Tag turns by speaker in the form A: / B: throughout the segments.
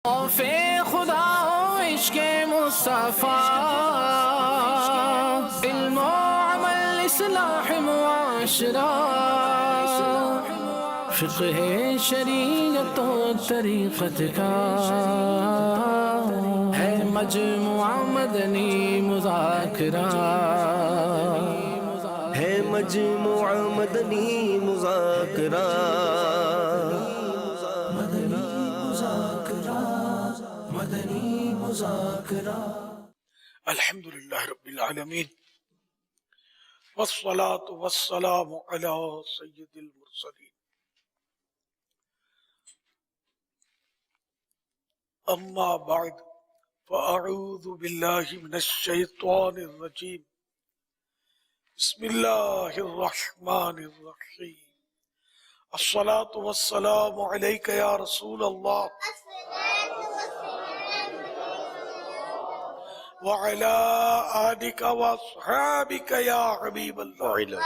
A: خوف خدا و عشق مصطفیٰ، علم و عمل اصلاح معاشرہ، فقہ شریعت و طریقت کا ہے مجموعہ مدنی مذاکرہ،
B: ہے مجموعہ مدنی مذاکرہ، مدنی مذاکرہ۔
C: الحمدللہ رب العالمین، والصلاة والسلام علی سید المرسلین، اما بعد فاعوذ باللہ من الشیطان الرجیم، بسم اللہ الرحمن الرحیم۔ الصلاة والسلام علیک یا رسول اللہ وعلى آلك وأصحابك يا حبيب الله،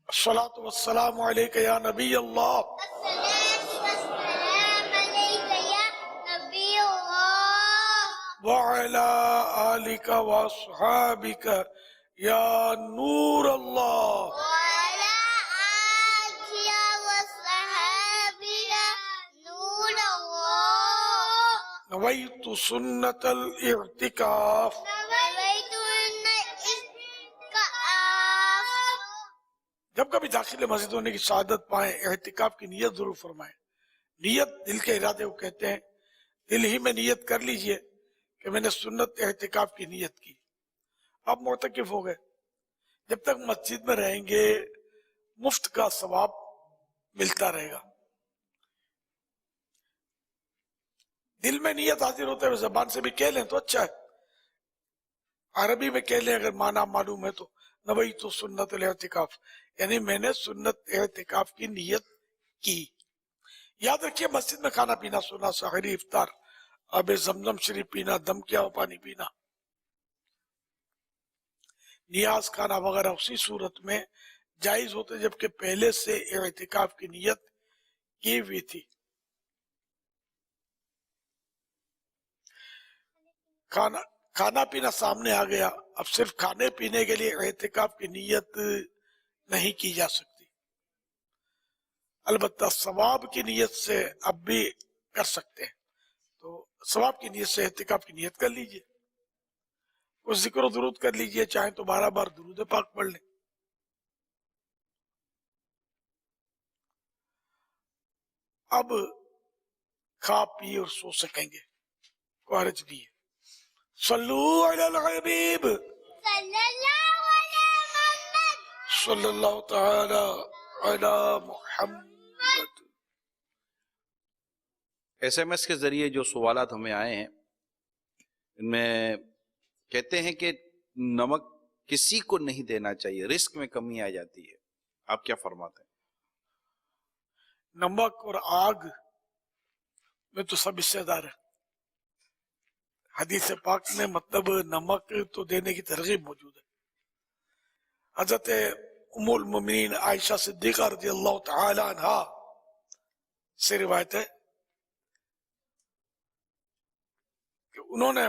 C: الصلاة والسلام عليك يا نبي الله، وعلى آلك وأصحابك يا نور الله، نویت سنت الاعتکاف۔ جب کبھی داخل مسجد ہونے کی سعادت پائیں، اعتکاف کی نیت ضرور فرمائیں۔ نیت دل کے ارادے کو کہتے ہیں۔ دل ہی میں نیت کر لیجئے کہ میں نے سنت اعتکاف کی نیت کی، آپ معتکف ہو گئے۔ جب تک مسجد میں رہیں گے مفت کا ثواب ملتا رہے گا۔ دل میں نیت حاضر ہوتے ہوئے زبان سے بھی کہہ لیں تو اچھا ہے، عربی میں کہہ لیں اگر معنی معلوم ہے تو، نویت سنت الاعتکاف، یعنی میں نے سنت اعتکاف کی نیت کی۔ یاد رکھیے مسجد میں کھانا پینا، سونا، سحری، افطار، آب زمزم شریف پینا، دم کیا ہوا پانی پینا، نیاز کھانا وغیرہ اسی صورت میں جائز ہوتے جبکہ پہلے سے اعتکاف کی نیت کی ہوئی تھی۔ کھانا پینا سامنے آ گیا، اب صرف کھانے پینے کے لیے اعتکاف کی نیت نہیں کی جا سکتی، البتہ ثواب کی نیت سے اب بھی کر سکتے ہیں، تو ثواب کی نیت سے اعتکاف کی نیت کر لیجئے، کچھ ذکر و درود کر لیجئے، چاہیں تو 12 بار درود پاک پڑھ لیں۔ اب کھا پی اور سو سکیں گے، کوئی حرج نہیں ہے۔ صلو علی الحبیب صلی اللہ تعالی علی محمد۔
D: ایس ایم ایس کے ذریعے جو سوالات ہمیں آئے ہیں ان میں کہتے ہیں کہ نمک کسی کو نہیں دینا چاہیے، رزق میں کمی آ جاتی ہے، آپ کیا فرماتے ہیں؟
C: نمک اور آگ میں تو سب حصے دار ہیں۔ حدیث پاک میں مطلب نمک تو دینے کی ترغیب موجود ہے۔ حضرت ام المومنین عائشہ صدیقہ رضی اللہ تعالی عنہا سے روایت ہے کہ انہوں نے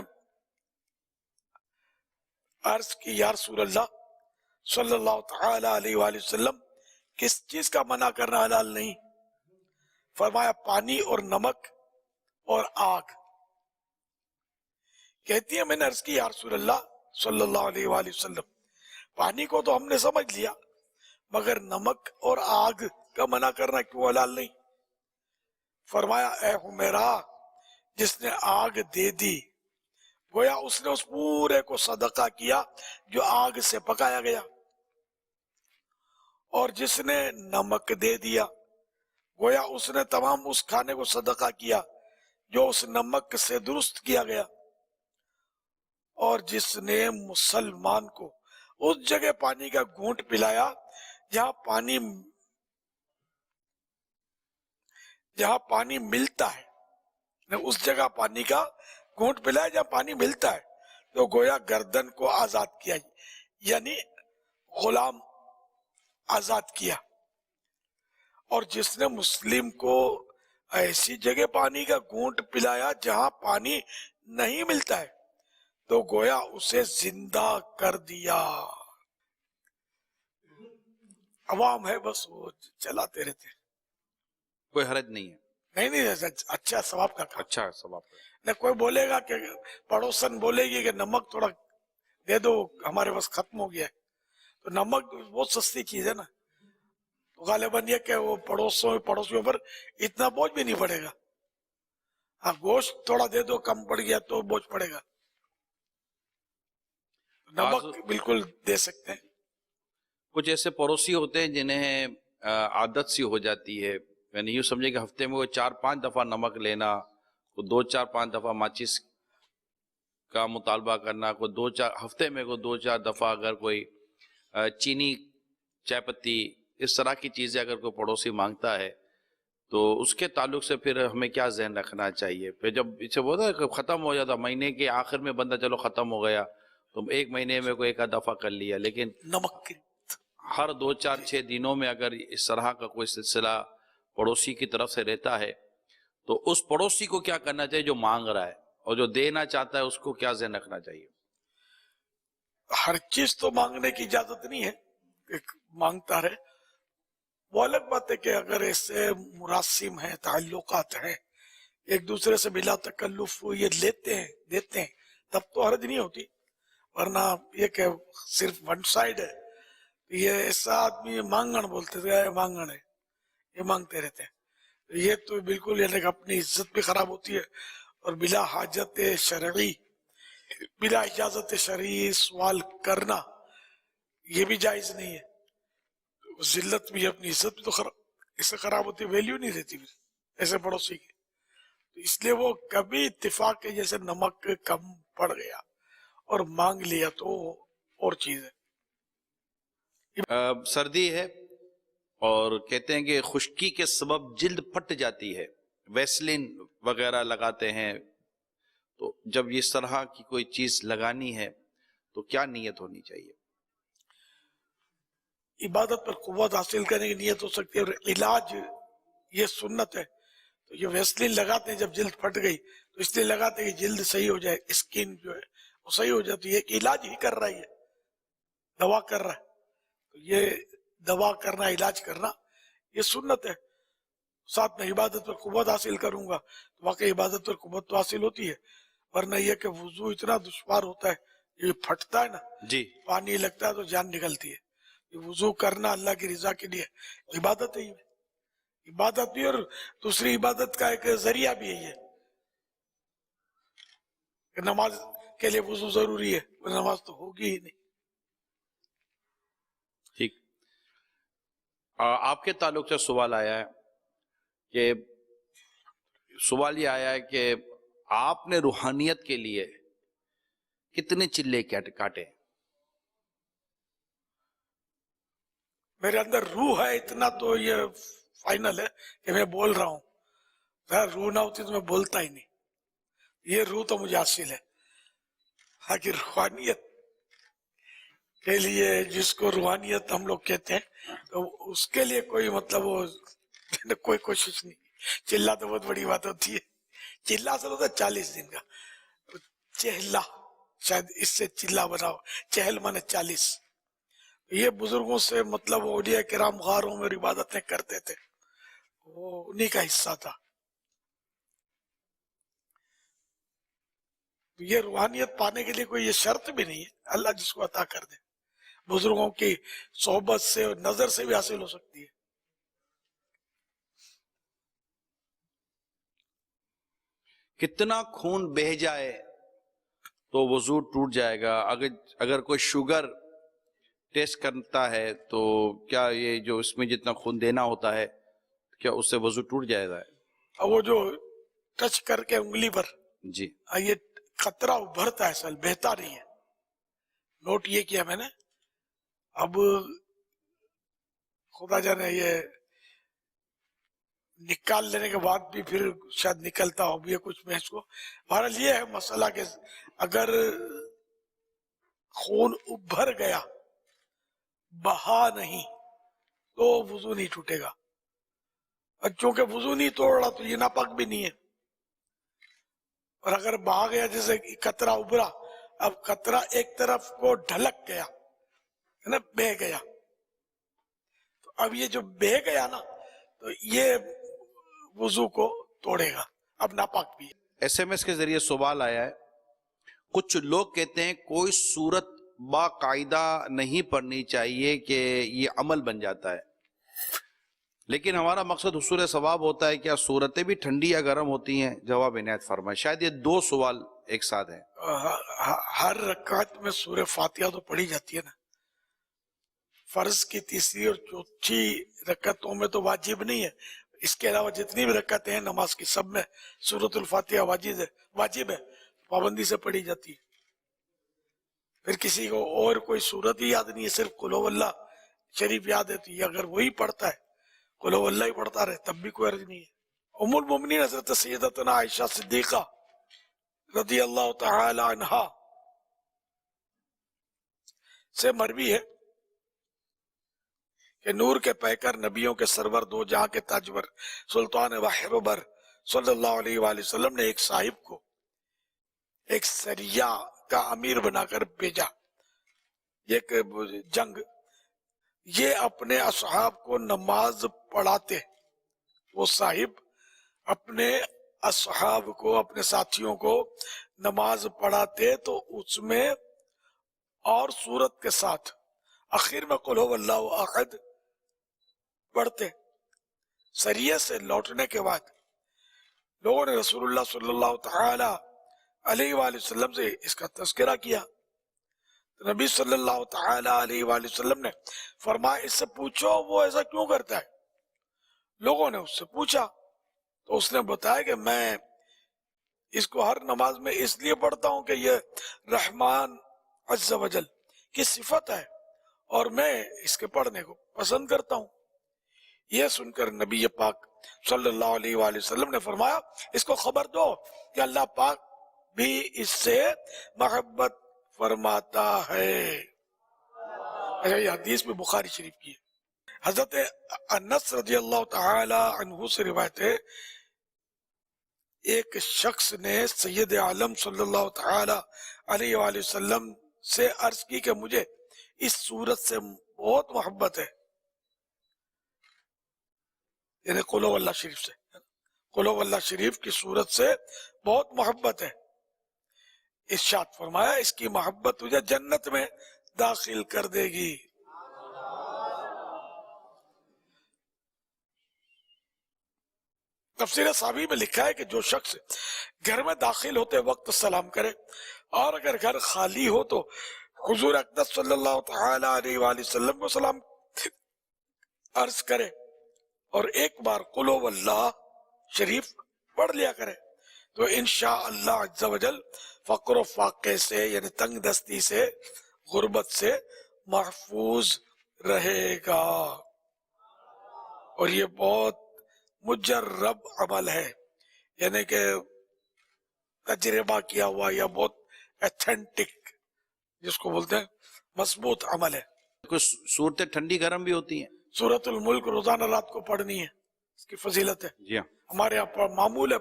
C: عرض کی یا رسول اللہ صلی اللہ تعالی علیہ وآلہ وسلم، کس چیز کا منع کرنا حلال نہیں؟ فرمایا پانی اور نمک اور آگ۔ کہتی ہے میں نے عرض کی یا رسول اللہ صلی اللہ علیہ وآلہ وسلم، پانی کو تو ہم نے سمجھ لیا مگر نمک اور آگ کا منع کرنا کیوں حلال نہیں؟ فرمایا اے حمیرہ، جس نے آگ دے دی گویا اس نے اس پورے کو صدقہ کیا جو آگ سے پکایا گیا، اور جس نے نمک دے دیا گویا اس نے تمام اس کھانے کو صدقہ کیا جو اس نمک سے درست کیا گیا، اور جس نے مسلمان کو اس جگہ پانی کا گھونٹ پلایا جہاں پانی ملتا ہے، اس جگہ پانی کا گھونٹ پلایا جہاں پانی ملتا ہے، تو گویا گردن کو آزاد کیا، یعنی غلام آزاد کیا۔ اور جس نے مسلم کو ایسی جگہ پانی کا گھونٹ پلایا جہاں پانی نہیں ملتا ہے تو گویا اسے زندہ کر دیا. عوام ہے بس وہ چلاتے رہتے ہیں.
D: کوئی حرج نہیں ہے.
C: نہیں اچھا ثواب کا کام.
D: اچھا ثواب.
C: نہ کوئی بولے گا کہ پڑوسن بولے گی کہ نمک تھوڑا دے دو ہمارے پاس ختم ہو گیا ہے، تو نمک بہت سستی چیز ہے نا، تو غالباً یہ کہ وہ پڑوسیوں پر اتنا بوجھ بھی نہیں پڑے گا. ہاں گوشت تھوڑا دے دو کم پڑ گیا تو بوجھ پڑے گا. نمک بالکل دے سکتے ہیں.
D: کچھ ایسے پڑوسی ہوتے ہیں جنہیں عادت سی ہو جاتی ہے، یعنی یوں سمجھے کہ ہفتے میں وہ 4-5 دفعہ نمک لینا، کوئی 2-4-5 دفعہ ماچس کا مطالبہ کرنا، کوئی 2-4 ہفتے میں کوئی 2-4 دفعہ اگر کوئی چینی، چائے پتی، اس طرح کی چیزیں اگر کوئی پڑوسی مانگتا ہے تو اس کے تعلق سے پھر ہمیں کیا ذہن رکھنا چاہیے؟ پھر جب اسے بولتا ہے کہ ختم ہو جاتا، مہینے کے آخر میں بندہ چلو ختم ہو گیا تو 1 مہینے میں کوئی 1 دفعہ کر لیا، لیکن
C: نمک
D: ہر 2-4-6 دنوں میں اگر اس طرح کا کوئی سلسلہ پڑوسی کی طرف سے رہتا ہے تو اس پڑوسی کو کیا کرنا چاہیے جو مانگ رہا ہے، اور جو دینا چاہتا ہے اس کو کیا ذہن رکھنا چاہیے؟
C: ہر چیز تو مانگنے کی اجازت نہیں ہے کہ مانگتا رہے. وہ الگ بات ہے کہ اگر ایسے مراسم ہیں، تعلقات ہیں، ایک دوسرے سے بلا تکلف یہ لیتے ہیں دیتے ہیں، تب تو حرج نہیں ہوتی. ورنہ یہ کہ صرف ون سائڈ ہے، یہ ایسا آدمی مانگن بولتے تھے، مانگن ہے، یہ مانگتے رہتے ہیں، یہ تو بالکل یعنی کہ اپنی عزت بھی خراب ہوتی ہے، اور بلا حاجت شرعی، بلا اجازت شرعی سوال کرنا یہ بھی جائز نہیں ہے. ذلت بھی، اپنی عزت بھی تو اس سے خراب ہوتی ہے، ویلیو نہیں رہتی ایسے پڑوسی کی. اس لیے وہ کبھی اتفاق کے جیسے نمک کم پڑ گیا اور مانگ لیا تو اور چیز ہے.
D: سردی ہے اور کہتے ہیں کہ خشکی کے سبب جلد پھٹ جاتی ہے، ویسلین وغیرہ لگاتے ہیں، تو جب اس طرح کی کوئی چیز لگانی ہے تو کیا نیت ہونی چاہیے؟
C: عبادت پر قوت حاصل کرنے کی نیت ہو سکتی ہے، اور علاج یہ سنت ہے. تو یہ ویسلین لگاتے ہیں جب جلد پھٹ گئی تو اس لیے لگاتے ہیں کہ جلد صحیح ہو جائے، اسکن جو ہے وہ صحیح ہو جاتی ہے. ایک علاج ہی کر رہا ہے، دوا کر رہا ہے. تو یہ دوا کرنا، علاج کرنا یہ سنت ہے. ساتھ میں عبادت پر قوت حاصل کروں گا تو واقعی عبادت پر قوت تو حاصل ہوتی ہے. ورنہ یہ کہ وضو اتنا دشوار ہوتا ہے، یہ پھٹتا ہے نا،
D: جی
C: پانی لگتا ہے تو جان نکلتی ہے. یہ وضو کرنا اللہ کی رضا کے لیے عبادت ہے، عبادت بھی، اور دوسری عبادت کا ایک ذریعہ بھی ہے یہ کہ نماز کے لیے وضو ضروری ہے، نماز تو ہوگی ہی نہیں.
D: ٹھیک. آپ کے تعلق سے سوال آیا ہے کہ آپ نے روحانیت کے لیے کتنے چلے کاٹے؟
C: میرے اندر روح ہے اتنا تو یہ فائنل ہے کہ میں بول رہا ہوں. روح نہ ہوتی تو میں بولتا ہی نہیں. یہ روح تو مجھے حاصل ہے. حاکہ روحانیت کے لیے، جس کو روحانیت ہم لوگ کہتے ہیں، تو اس کے لیے کوئی مطلب وہ کوئی کوشش نہیں. چلہ تو بہت بڑی بات ہوتی ہے. چلہ اصل ہوتا ہے 40 دن کا. چہلا شاید اس سے چلہ بناؤ، چہل مانے 40. یہ بزرگوں سے مطلب اولیاء کرام غاروں میں عبادتیں کرتے تھے، وہ انہی کا حصہ تھا. یہ روحانیت پانے کے لیے کوئی یہ شرط بھی نہیں ہے، اللہ جس کو عطا کر دے. بزرگوں کی صحبت سے اور نظر سے بھی حاصل ہو سکتی ہے.
D: کتنا خون بہہ جائے تو وضو ٹوٹ جائے گا؟ اگر کوئی شوگر ٹیسٹ کرتا ہے تو کیا یہ جو اس میں جتنا خون دینا ہوتا ہے کیا اس سے وضو ٹوٹ جائے گا؟
C: اور وہ جو ٹچ کر کے انگلی پر
D: جی
C: یہ قطرہ ابھرتا ہے، اصل بہتا نہیں ہے. نوٹ یہ کیا میں نے. اب خدا جانے یہ نکال لینے کے بعد بھی پھر شاید نکلتا ہو بھی کچھ میں اس کو. بہرحال یہ ہے مسئلہ کہ اگر خون ابھر گیا، بہا نہیں، تو وضو نہیں ٹوٹے گا. اور چونکہ وضو نہیں توڑ رہا تو یہ ناپاک بھی نہیں ہے. اور اگر بہا گیا جیسے قطرہ ابھرا، اب قطرہ ایک طرف کو ڈھلک گیا ہے نا، بہہ گیا، تو اب یہ جو بہہ گیا نا تو یہ وضو کو توڑے گا، اب ناپاک بھی ہے.
D: SMS کے ذریعے سوال آیا ہے، کچھ لوگ کہتے ہیں کوئی صورت باقاعدہ نہیں پڑھنی چاہیے کہ یہ عمل بن جاتا ہے، لیکن ہمارا مقصد حصول ثواب ہوتا ہے، کیا صورتیں بھی ٹھنڈی یا گرم ہوتی ہیں؟ جواب عنایت فرمائیں. شاید یہ دو سوال ایک ساتھ ہیں.
C: ہر رکعت میں سورہ فاتحہ تو پڑھی جاتی ہے نا. فرض کی تیسری اور چوتھی رکعتوں میں تو واجب نہیں ہے، اس کے علاوہ جتنی بھی رکعتیں ہیں نماز کی سب میں سورۃ الفاتحہ واجب ہے، پابندی سے پڑھی جاتی ہے. پھر کسی کو اور کوئی سورت ہی یاد نہیں ہے، صرف قل هو اللہ شریف یاد ہے، تو یہ اگر وہی پڑھتا ہے، قل هو اللہ ہی پڑھتا رہے، تب بھی کوئی حرج نہیں ہے. ام المومنین حضرت سیدتنا عائشہ صدیقہ رضی اللہ تعالی عنہا سے مروی ہے کہ نور کے پیکر نبیوں کے سرور دو جہاں کے تاجور سلطان وحبر صلی اللہ علیہ وآلہ وسلم نے ایک صاحب کو ایک سریہ کا امیر بنا کر بھیجا، ایک جنگ. یہ اپنے اصحاب کو نماز پڑھاتے، وہ صاحب اپنے اصحاب کو، اپنے ساتھیوں کو نماز پڑھاتے تو اس میں اور سورت کے ساتھ آخر میں قل هو اللہ احد پڑھتے. سریے سے لوٹنے کے بعد لوگوں نے رسول اللہ صلی اللہ تعالی علیہ وآلہ وسلم سے اس کا تذکرہ کیا. نبی صلی اللہ تعالی علیہ وآلہ وسلم نے فرمایا اس سے پوچھو وہ ایسا کیوں کرتا ہے. لوگوں نے اس سے پوچھا تو اس نے بتایا کہ میں اس کو ہر نماز میں اس لیے پڑھتا ہوں کہ یہ رحمان عز و جل کی صفت ہے اور میں اس کے پڑھنے کو پسند کرتا ہوں. یہ سن کر نبی پاک صلی اللہ علیہ وآلہ وسلم نے فرمایا اس کو خبر دو کہ اللہ پاک بھی اس سے محبت فرماتا ہے. یہ حدیث میں بخاری شریف کی ہے. حضرت انس رضی اللہ تعالی عنہ سے روایت ہے، ایک شخص نے سید عالم صلی اللہ تعالی علیہ وآلہ وسلم سے عرض کی کہ مجھے اس سورت سے بہت محبت ہے، یعنی قل هو اللہ شریف سے، قل هو اللہ شریف کی سورت سے بہت محبت ہے. ارشاد فرمایا اس کی محبت تجھے جنت میں داخل کر دے گی. تفسیر صحابی میں لکھا ہے کہ جو شخص گھر میں داخل ہوتے وقت سلام کرے اور اگر گھر خالی ہو تو حضور اقدس صلی اللہ تعالی علیہ وآلہ وسلم کو سلام عرض کرے اور ایک بار قل هو اللہ شریف پڑھ لیا کرے تو انشاءاللہ عز و جل فقر و فاقے سے یعنی تنگ دستی سے، غربت سے محفوظ رہے گا. اور یہ بہت مجرب عمل ہے، یعنی کہ تجربہ کیا ہوا یا بہت ایتھنٹک جس کو بولتے ہیں مضبوط عمل ہے.
D: کچھ صورتیں ٹھنڈی گرم بھی ہوتی ہیں.
C: سورۃ الملک روزانہ رات کو پڑھنی ہے، اس کی فضیلت ہے.
D: جی ہاں،
C: ہمارے یہاں معمول ہے،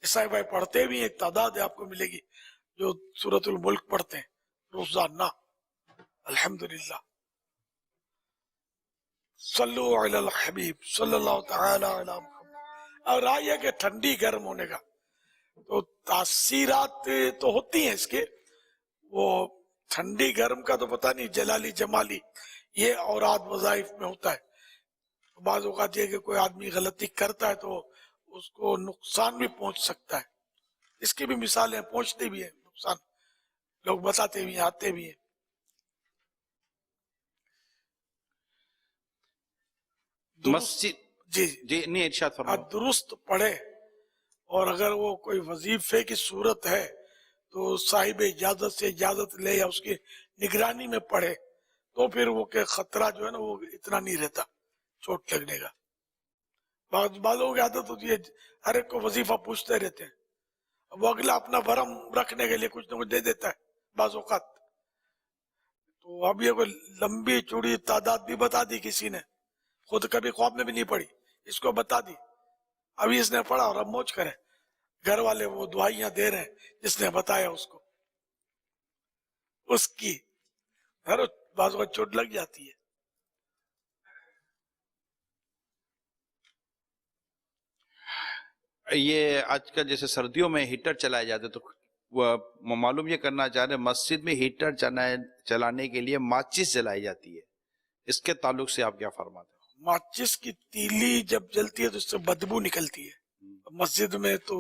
C: عیسائی بھائی پڑھتے بھی ہیں، ایک تعداد ہے آپ کو ملے گی جو سورۃ الملک پڑھتے ہیں روزانہ. الحمدللہ. صلو علی الحبیب صلی اللہ تعالی علی محمد. اور آئیے کہ ٹھنڈی گرم ہونے کا تو تاثیرات تو ہوتی ہیں اس کے، وہ ٹھنڈی گرم کا تو پتہ نہیں، جلالی جمالی یہ اوراد وظائف میں ہوتا ہے. بعض اوقات یہ کہ کوئی آدمی غلطی کرتا ہے تو اس کو نقصان بھی پہنچ سکتا ہے. اس کی بھی مثالیں پہنچتے بھی ہیں نقصان، لوگ بتاتے بھی ہیں، آتے بھی ہیں.
D: مسجد جی نہیں ارشاد فرمائیں.
C: درست پڑھے، اور اگر وہ کوئی وظیفے کی صورت ہے تو صاحب اجازت سے اجازت لے یا اس کی نگرانی میں پڑھے تو پھر وہ کہ خطرہ جو ہے نا وہ اتنا نہیں رہتا چوٹ لگنے کا. بعض لوگوں کی عادت ہوتی ہے ہر ایک کو وظیفہ پوچھتے رہتے ہیں، وہ اگلا اپنا بھرم رکھنے کے لیے کچھ نہ کچھ دے دیتا ہے بعض اوقات. تو اب یہ کوئی لمبی چوڑی تعداد بھی بتا دی کسی نے، خود کبھی خواب میں بھی نہیں پڑی، اس کو بتا دی ابھی اس نے پڑھا اور اب موج کرے. گھر والے وہ دعائیاں دے رہے ہیں جس نے بتایا اس کو, اس کی ہر بعض وقت چوٹ لگ جاتی ہے.
D: یہ آج کل جیسے سردیوں میں ہیٹر چلائے جاتے تو وہ معلوم یہ کرنا چاہ رہے ہیں مسجد میں ہیٹر چلانے کے لیے ماچس جلائی جاتی ہے, اس کے تعلق سے آپ کیا فرماتے ہیں؟
C: ماچس کی تیلی جب جلتی ہے تو اس سے بدبو نکلتی ہے. مسجد میں تو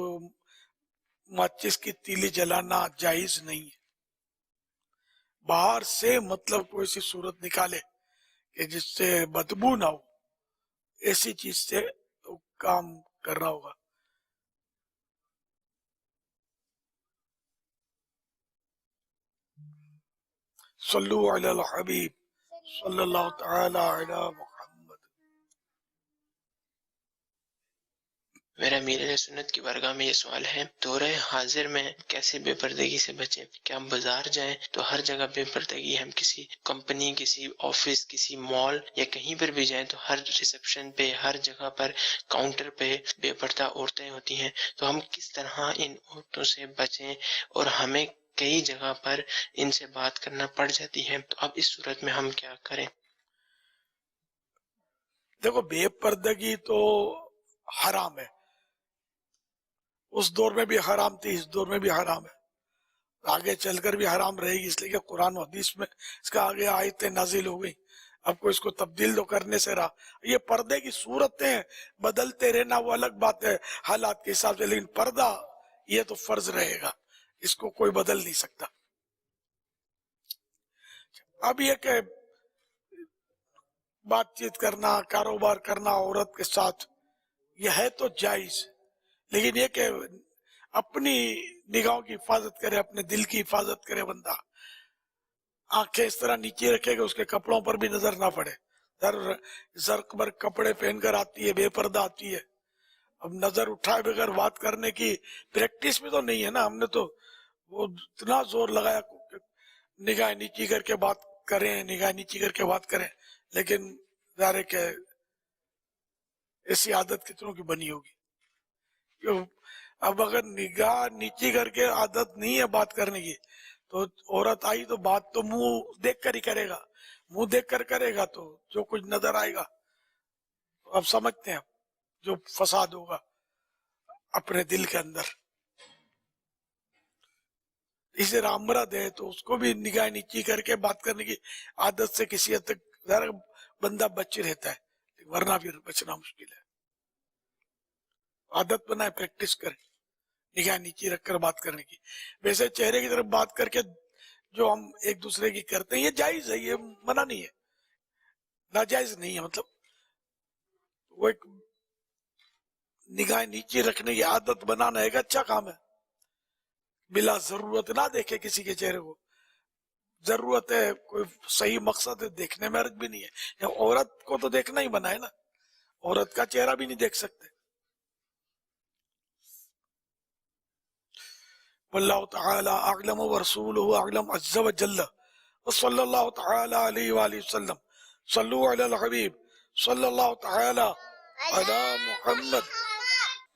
C: ماچس کی تیلی جلانا جائز نہیں ہے. باہر سے مطلب کوئی سی صورت نکالے کہ جس سے بدبو نہ ہو, ایسی چیز سے کام کرنا ہوگا. صلو علی الحبیب صلی اللہ تعالی علی محمد.
E: میرا امیر علیہ سنت کی بارگاہ میں یہ سوال ہے, دورہ حاضر میں کیسے بے پردگی سے بچیں؟ کہ ہم بازار جائیں تو ہر جگہ بے پردگی, ہم کسی کمپنی, کسی آفس, کسی مال یا کہیں پر بھی جائیں تو ہر ریسپشن پہ, ہر جگہ پر کاؤنٹر پہ بے پردہ عورتیں ہوتی ہیں. تو ہم کس طرح ان عورتوں سے بچیں؟ اور ہمیں کئی جگہ پر ان سے بات کرنا پڑ جاتی ہے, تو اب اس صورت میں ہم کیا کریں؟
C: دیکھو, بے پردگی تو حرام ہے, اس دور میں بھی حرام تھی, اس دور میں بھی حرام ہے, آگے چل کر بھی حرام رہے گی, اس لیے کہ قرآن و حدیث میں اس کا آگے آیتیں نازل ہو گئی. اب کو اس کو تبدیل تو کرنے سے رہا. یہ پردے کی صورتیں بدلتے رہنا وہ الگ بات ہے حالات کے حساب سے, لیکن پردہ یہ تو فرض رہے گا, اس کو کوئی بدل نہیں سکتا. اب یہ کہ بات چیت کرنا, کاروبار کرنا عورت کے ساتھ, یہ ہے تو جائز, لیکن یہ کہ اپنی نگاہوں کی حفاظت کرے, اپنے دل کی حفاظت کرے بندہ. آنکھیں اس طرح نیچے رکھے کہ اس کے کپڑوں پر بھی نظر نہ پڑے. زرق بر کپڑے پہن کر آتی ہے, بے پردہ آتی ہے. اب نظر اٹھائے بغیر بات کرنے کی پریکٹس بھی تو نہیں ہے نا. ہم نے تو وہ اتنا زور لگایا نگاہ نیچی کر کے بات کریں, نگاہ نیچی کر کے بات کریں, لیکن ظاہر ہے کہ ایسی عادت کتنوں کی بنی ہوگی. اب اگر نگاہ نیچی کر کے عادت نہیں ہے بات کرنے کی تو عورت آئی تو بات تو منہ دیکھ کر ہی کرے گا, منہ دیکھ کر کرے گا تو جو کچھ نظر آئے گا. اب سمجھتے ہیں جو فساد ہوگا اپنے دل کے اندر. اسے رامرد ہے تو اس کو بھی نگاہ نیچی کر کے بات کرنے کی عادت سے کسی حد تک بندہ بچ رہتا ہے, ورنہ پھر بچنا مشکل ہے. عادت بنائے, پریکٹس کرے نگاہ نیچی رکھ کر بات کرنے کی. ویسے چہرے کی طرف بات کر کے جو ہم ایک دوسرے کی کرتے ہیں یہ جائز ہے, یہ منع نہیں ہے, ناجائز نہیں ہے. مطلب وہ ایک نگاہ نیچی رکھنے کی عادت بنانا ایک اچھا کام ہے. بلا ضرورت نہ دیکھے کسی کے چہرے کو, ضرورت ہے کوئی صحیح مقصد ہے دیکھنے میں حرج بھی نہیں ہے. عورت کو تو دیکھنا ہی بنا ہے نا, عورت کا چہرہ بھی نہیں دیکھ سکتے. واللہ تعالی اعلم ورسولہ اعلم عز وجل وصلی اللہ تعالی علیہ وآلہ وسلم. صلو علی الحبیب صلی اللہ تعالی علی محمد.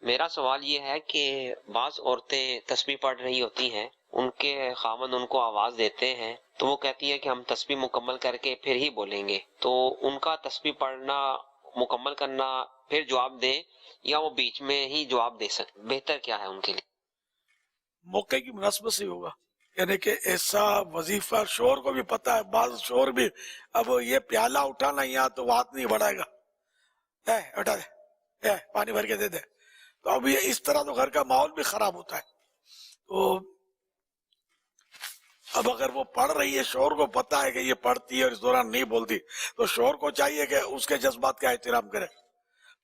F: میرا سوال یہ ہے کہ بعض عورتیں تسبیح پڑھ رہی ہوتی ہیں, ان کے خاوند ان کو آواز دیتے ہیں تو وہ کہتی ہے کہ ہم تسبیح مکمل کر کے پھر ہی بولیں گے, تو ان کا تسبیح پڑھنا مکمل کرنا پھر جواب دیں یا وہ بیچ میں ہی جواب دے سکتے, بہتر کیا ہے ان کے لیے؟
C: موقع کی مناسبت سے ہوگا, یعنی کہ ایسا وظیفہ شوہر کو بھی پتا ہے, بعض شوہر بھی اب یہ پیالہ اٹھانا یہاں تو وہ ہاتھ نہیں بڑھائے گا, اٹھا دے, پانی بھر کے دے دے, تو اب یہ اس طرح تو گھر کا ماحول بھی خراب ہوتا ہے. تو اب اگر وہ پڑھ رہی ہے, شوہر کو پتا ہے کہ یہ پڑھتی ہے اور اس دوران نہیں بولتی, تو شوہر کو چاہیے کہ اس کے جذبات کا احترام کرے.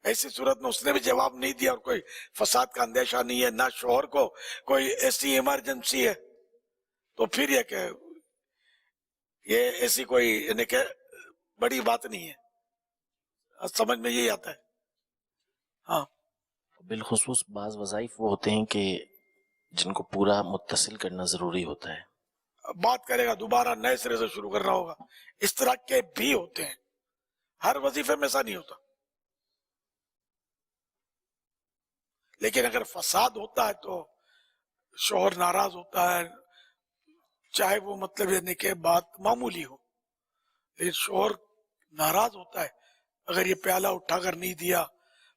C: ایسی صورت میں اس نے بھی جواب نہیں دیا اور کوئی فساد کا اندیشہ نہیں ہے, نہ شوہر کو کوئی ایسی ایمرجنسی ہے, تو پھر یہ کہ یہ ایسی کوئی یعنی کہ بڑی بات نہیں ہے. سمجھ میں یہی آتا ہے. ہاں,
G: بالخصوص بعض وظائف وہ ہوتے ہیں کہ جن کو پورا متصل کرنا ضروری ہوتا ہے.
C: بات کرے گا دوبارہ نئے سرے سے شروع کرنا ہوگا, اس طرح کے بھی ہوتے ہیں. ہر وظیفے میں ایسا نہیں ہوتا. لیکن اگر فساد ہوتا ہے تو شوہر ناراض ہوتا ہے، چاہے وہ مطلب یعنی کہ بات معمولی ہو، لیکن شوہر ناراض ہوتا ہے اگر یہ پیالہ اٹھا کر نہیں دیا،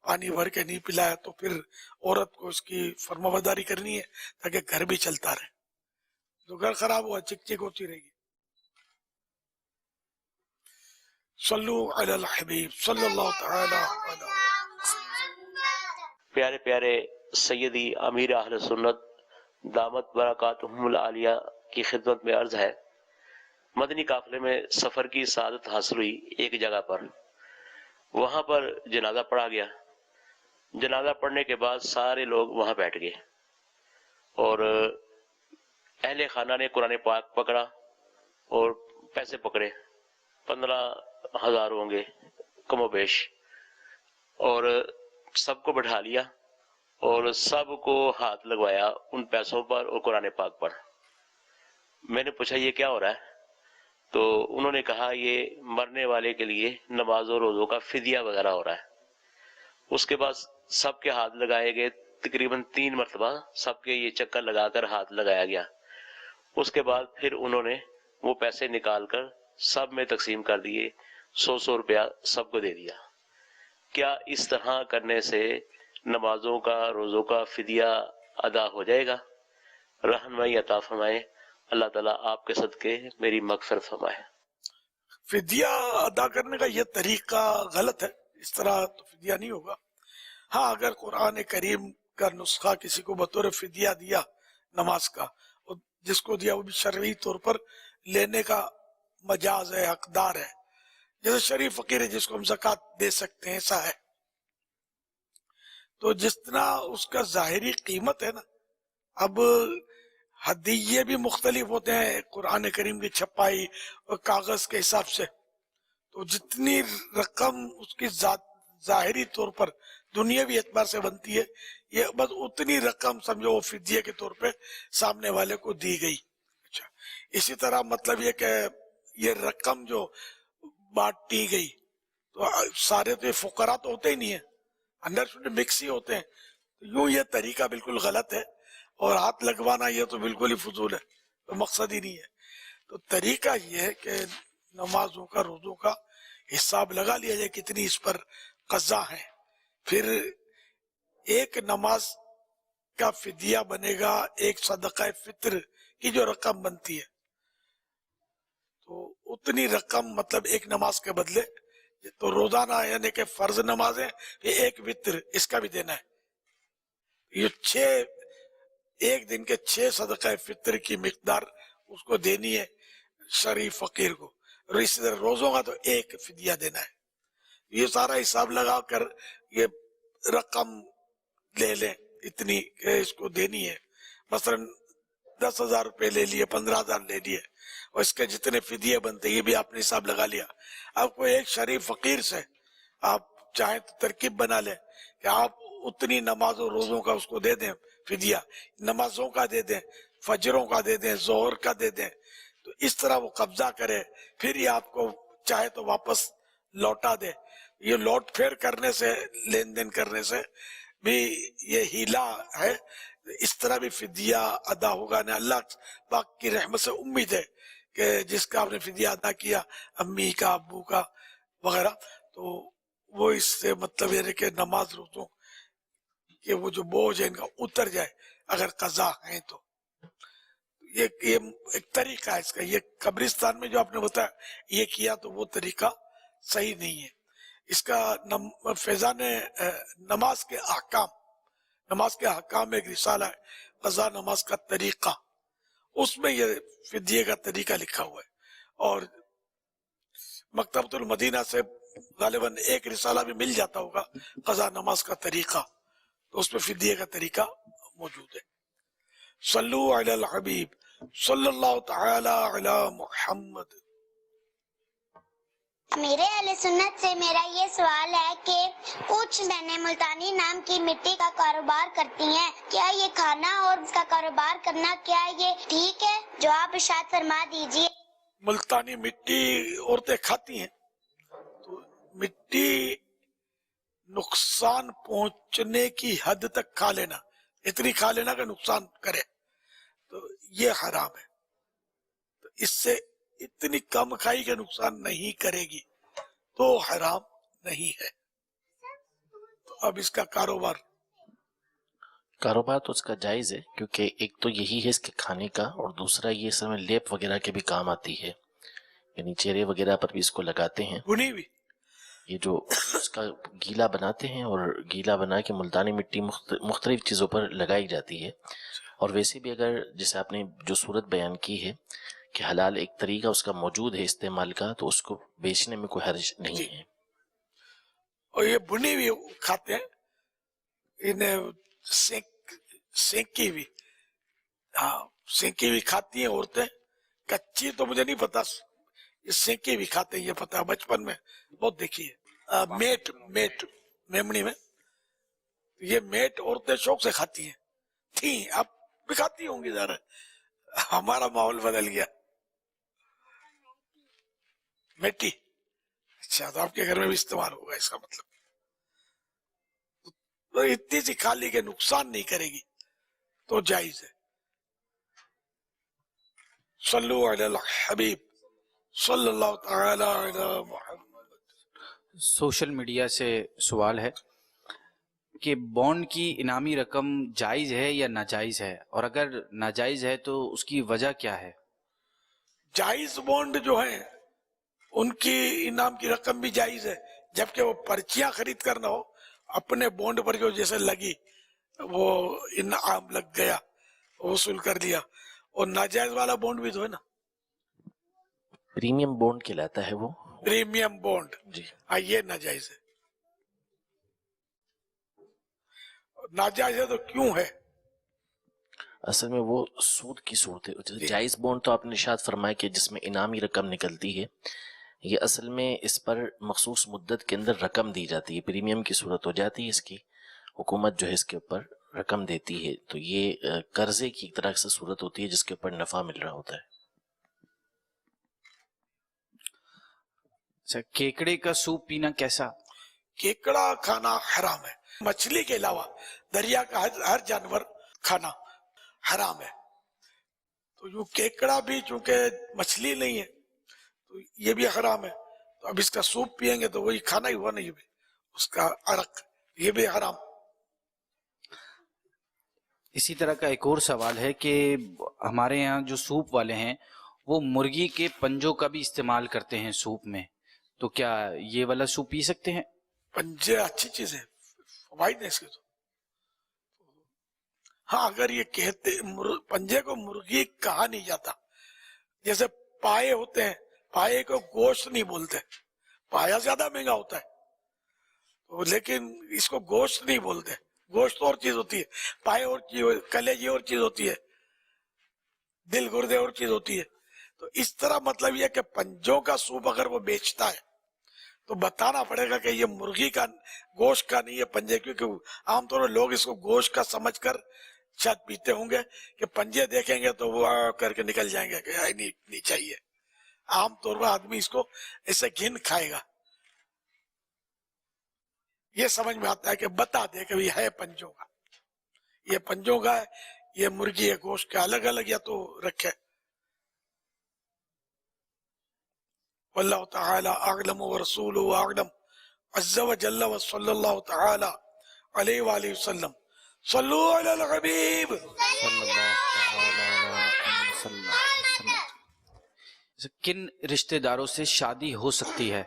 C: پانی بھر کے نہیں پلایا، تو پھر عورت کو اس کی فرمانبرداری کرنی ہے تاکہ گھر بھی چلتا رہے. تو گھر خراب ہوا چک چک ہوتی رہے گی. صلو علی الحبیب صلی اللہ تعالی علی.
H: پیارے پیارے سیدی امیر اہل سنت دامت برکاتہم العالیہ کی خدمت میں عرض ہے، مدنی قافلے میں سفر کی سعادت حاصل ہوئی ایک جگہ پر. وہاں پر جنازہ پڑھا گیا. جنازہ پڑھنے کے بعد سارے لوگ وہاں بیٹھ گئے اور اہل خانہ نے قرآن پاک پکڑا اور پیسے پکڑے، 15,000 ہوں گے کم و بیش، اور سب کو بٹھا لیا اور سب کو ہاتھ لگوایا ان پیسوں پر اور قرآن پاک پر. میں نے پوچھا یہ کیا ہو رہا ہے؟ تو انہوں نے کہا یہ مرنے والے کے لیے نماز و روزوں کا فدیہ وغیرہ ہو رہا ہے. اس کے بعد سب کے ہاتھ لگائے گئے، تقریباً 3 مرتبہ سب کے یہ چکر لگا کر ہاتھ لگایا گیا. اس کے بعد پھر انہوں نے وہ پیسے نکال کر سب میں تقسیم کر دیے، 100 روپیہ سب کو دے دیا. کیا اس طرح کرنے سے نمازوں کا روزوں کا فدیہ ادا ہو جائے گا؟ رہنمائی عطا فرمائے. اللہ تعالیٰ آپ کے صدقے میری مغفرت فرمائے.
C: فدیہ ادا کرنے کا یہ طریقہ غلط ہے، اس طرح تو فدیہ نہیں ہوگا. ہاں اگر قرآن کریم کا نسخہ کسی کو بطور فدیہ دیا نماز کا، اور جس کو دیا وہ بھی شرعی طور پر لینے کا مجاز ہے، حقدار ہے، جیسے شریف فقیر ہے جس کو ہم زکوٰۃ دے سکتے ہیں، ایسا ہے. تو جتنا اس کا ظاہری قیمت ہے نا، اب ہدیے بھی مختلف ہوتے ہیں قرآن کریم کی چھپائی اور کاغذ کے حساب سے. تو جتنی رقم اس کی ظاہری طور پر دنیاوی اعتبار سے بنتی ہے، یہ بس اتنی رقم سمجھو وہ فدیے کے طور پہ سامنے والے کو دی گئی. اچھا، اسی طرح مطلب یہ کہ یہ رقم جو بانٹی گئی تو سارے تو یہ فقراء تو ہوتے ہی نہیں ہیں، انڈر مکس ہی ہوتے ہیں. یوں یہ طریقہ بالکل غلط ہے، اور ہاتھ لگوانا یہ تو بالکل ہی فضول ہے، تو مقصد ہی نہیں ہے. تو طریقہ یہ ہے کہ نمازوں کا روزوں کا حساب لگا لیا جائے کتنی اس پر قضا ہے، پھر ایک نماز کا فدیہ بنے گا ایک صدقہ فطر کی جو رقم بنتی ہے، تو اتنی رقم مطلب ایک نماز کے بدلے تو روزانہ یعنی کہ فرض نمازیں ایک وطر اس کا بھی دینا ہے. یہ ایک دن کے 6 صدقہ فطر کی مقدار اس کو دینی ہے شریف فقیر کو، اور اسی طرح روزوں کا تو ایک فدیہ دینا ہے. یہ سارا حساب لگا کر یہ رقم لے لیں اتنی کہ اس کو دینی ہے، مثلا 10,000 روپے لے لیے، 15,000 لے لیے، اور اس کے جتنے فدیے بنتے یہ بھی آپ نے حساب لگا لیا. آپ کو ایک شریف فقیر سے آپ چاہیں تو ترکیب بنا لیں کہ آپ اتنی نماز و روزوں کا اس کو دے دیں فدیہ، نمازوں کا دے دیں، فجروں کا دے دیں، ظہر کا دے دیں. تو اس طرح وہ قبضہ کرے، پھر یہ آپ کو چاہے تو واپس لوٹا دے. یہ لوٹ پھیر کرنے سے، لین دین کرنے سے بھی یہ ہیلا ہے. اس طرح بھی فدیہ ادا ہوگا نہ. اللہ پاک کی رحمت سے امید ہے کہ جس کا آپ نے فدیہ ادا کیا، امی کا، ابو کا وغیرہ، تو وہ اس سے مطلب یہ ہے کہ نماز روزوں کہ وہ جو بوجھ ہے ان کا اتر جائے اگر قضا ہیں تو. یہ ایک طریقہ ہے اس کا. یہ قبرستان میں جو آپ نے بتایا یہ کیا تو وہ طریقہ صحیح نہیں ہے. اس کا فیضان نماز کے احکام ایک رسالہ ہے، قضا نماز کا طریقہ، اس میں یہ فدیے کا طریقہ لکھا ہوا ہے. اور مکتبۃ المدینہ سے غالباً ایک رسالہ بھی مل جاتا ہوگا قضا نماز کا طریقہ، تو اس میں فدیے کا طریقہ موجود ہے. صلو علی الحبیب صلی اللہ تعالی علی محمد.
I: میرے اہل سنت سے میرا یہ سوال ہے کہ کچھ بہنیں ملتانی نام کی مٹی کا کاروبار کرتی ہیں، کیا یہ کھانا اور اس کا کاروبار کرنا کیا یہ ٹھیک ہے؟ جو آپ ارشاد فرما دیجیے.
C: ملتانی مٹی عورتیں کھاتی ہیں، تو مٹی نقصان پہنچنے کی حد تک کھا لینا، اتنی کھا لینا کہ نقصان کرے، تو یہ حرام ہے. تو اس سے اتنی کم کھائی کہ نقصان نہیں کرے گی تو حرام نہیں ہے. تو اب اس کا کاروبار
G: تو اس کا جائز ہے، کیونکہ ایک تو یہی ہے اس کے کھانے کا، اور دوسرا یہ اس میں لیپ وغیرہ کے بھی کام آتی ہے، یعنی چہرے وغیرہ پر بھی اس کو لگاتے ہیں.
C: بنی ہوئی
G: یہ جو اس کا گیلا بناتے ہیں، اور گیلا بنا کے ملتانی مٹی مختلف چیزوں پر لگائی جاتی ہے. اور ویسے بھی اگر جیسے آپ نے جو صورت بیان کی ہے کہ حلال ایک طریقہ اس کا موجود ہے استعمال کا، تو اس کو بیچنے میں کوئی حرج نہیں ہے.
C: اور یہ بنی ہوئی کھاتے ہیں، انہیں سینکی ہوئی، ہاں سینکی ہوئی کھاتی ہیں عورتیں، کچی تو مجھے نہیں پتا، یہ سینکی بھی کھاتے ہیں یہ پتا، بچپن میں بہت دیکھی ہے. میٹ میمنی میں یہ میٹ عورتیں شوق سے کھاتی ہیں، تھیں اب بھی کھاتی ہوں گی، ذرا ہمارا ماحول بدل گیا. میٹی اچھا، تو آپ کے گھر میں بھی استعمال ہوگا اس کا مطلب. تو اتنی سی کھا لی کہ نقصان نہیں کرے گی تو جائز ہے. صلو علی الحبیب صلی اللہ تعالی علی محمد.
J: سوشل میڈیا سے سوال ہے کہ بانڈ کی انعامی رقم جائز ہے یا ناجائز ہے، اور اگر ناجائز ہے تو اس کی وجہ کیا ہے؟
C: جائز بانڈ جو ہیں ان کی انعام کی رقم بھی جائز ہے، جبکہ وہ پرچیاں خرید کر نہ ہو، اپنے بانڈ پر جو جیسے لگی وہ انعام لگ گیا وصول کر لیا. اور ناجائز والا بانڈ بھی تو ہے نا،
G: پریمیم بانڈ کہلاتا ہے وہ.
C: پریمیم بانڈ،
G: جی
C: ہاں یہ ناجائز ہے. ناجائز ہے تو کیوں ہے؟
G: اصل میں وہ سود کی صورت ہے. جائز بانڈ تو آپ نے ارشاد فرمایا کہ جس میں انعامی رقم نکلتی ہے، یہ اصل میں اس پر مخصوص مدت کے اندر رقم دی جاتی ہے. پریمیم کی صورت ہو جاتی ہے، اس کی حکومت جو ہے اس کے اوپر رقم دیتی ہے، تو یہ قرضے کی ایک طرح سے صورت ہوتی ہے جس کے اوپر نفع مل رہا ہوتا ہے.
J: اچھا، کیکڑے کا سوپ پینا کیسا؟
C: کیکڑا کھانا حرام ہے. مچھلی کے علاوہ دریا کا ہر جانور کھانا حرام ہے. تو یوں کیکڑا بھی چونکہ مچھلی نہیں ہے تو یہ بھی حرام ہے. تو اب اس کا سوپ پیئیں گے تو وہی کھانا ہی ہوا نہیں، بھی اس کا عرق، یہ بھی حرام.
J: اسی طرح کا ایک اور سوال ہے کہ ہمارے یہاں جو سوپ والے ہیں وہ مرغی کے پنجوں کا بھی استعمال کرتے ہیں سوپ میں، تو کیا یہ والا سوپ پی سکتے ہیں؟
C: پنجے اچھی چیز ہے، فوائد ہے اس کے تو. ہاں اگر یہ کہتے پنجے کو مرغی کہا نہیں جاتا، جیسے پائے ہوتے ہیں، پائے کو گوشت نہیں بولتے، پایا زیادہ مہنگا ہوتا ہے لیکن اس کو گوشت نہیں بولتے. گوشت اور چیز ہوتی ہے، پائے اور چیز، کلیجی اور چیز ہوتی ہے، دل گردے اور چیز ہوتی ہے. تو اس طرح مطلب یہ کہ پنجوں کا سوپ اگر وہ بیچتا ہے تو بتانا پڑے گا کہ یہ مرغی کا گوشت کا نہیں ہے پنجے، کیونکہ عام طور پر لوگ اس کو گوشت کا سمجھ کر شاید پیتے ہوں گے کہ پنجے دیکھیں گے تو وہ کر کے نکل جائیں گے کہ نہیں چاہیے. عام طور پر آدمی اس کو ایسے گھن کھائے گا. یہ سمجھ میں آتا ہے کہ بتا دے کہ یہ ہے پنجوں کا، یہ پنجوں کا ہے، یہ مرغی ہے گوشت کا، الگ الگ یا تو رکھے. واللہ تعالی اعلم ورسولہ اعلم عز وجل وصلی اللہ تعالی علیہ وآلہ وسلم. صلو علی الحبیب.
J: کن رشتہ داروں سے شادی ہو سکتی ہے؟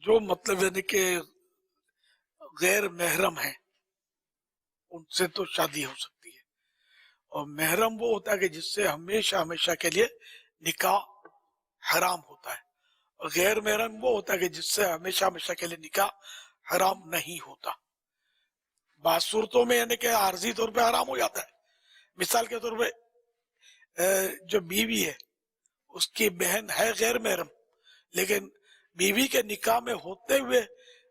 C: جو مطلب یعنی کہ غیر محرم ہیں ان سے تو شادی ہو سکتی ہے، اور محرم وہ ہوتا ہے کہ جس سے ہمیشہ ہمیشہ کے لیے نکاح حرام ہوتا ہے، اور غیر محرم وہ ہوتا ہے کہ جس سے ہمیشہ ہمیشہ کے لیے نکاح حرام نہیں ہوتا. بعض صورتوں میں یعنی کہ عارضی طور پہ حرام ہو جاتا ہے. مثال کے طور پہ جو بیوی ہے اس کی بہن ہے غیر محرم، لیکن بیوی کے نکاح میں ہوتے ہوئے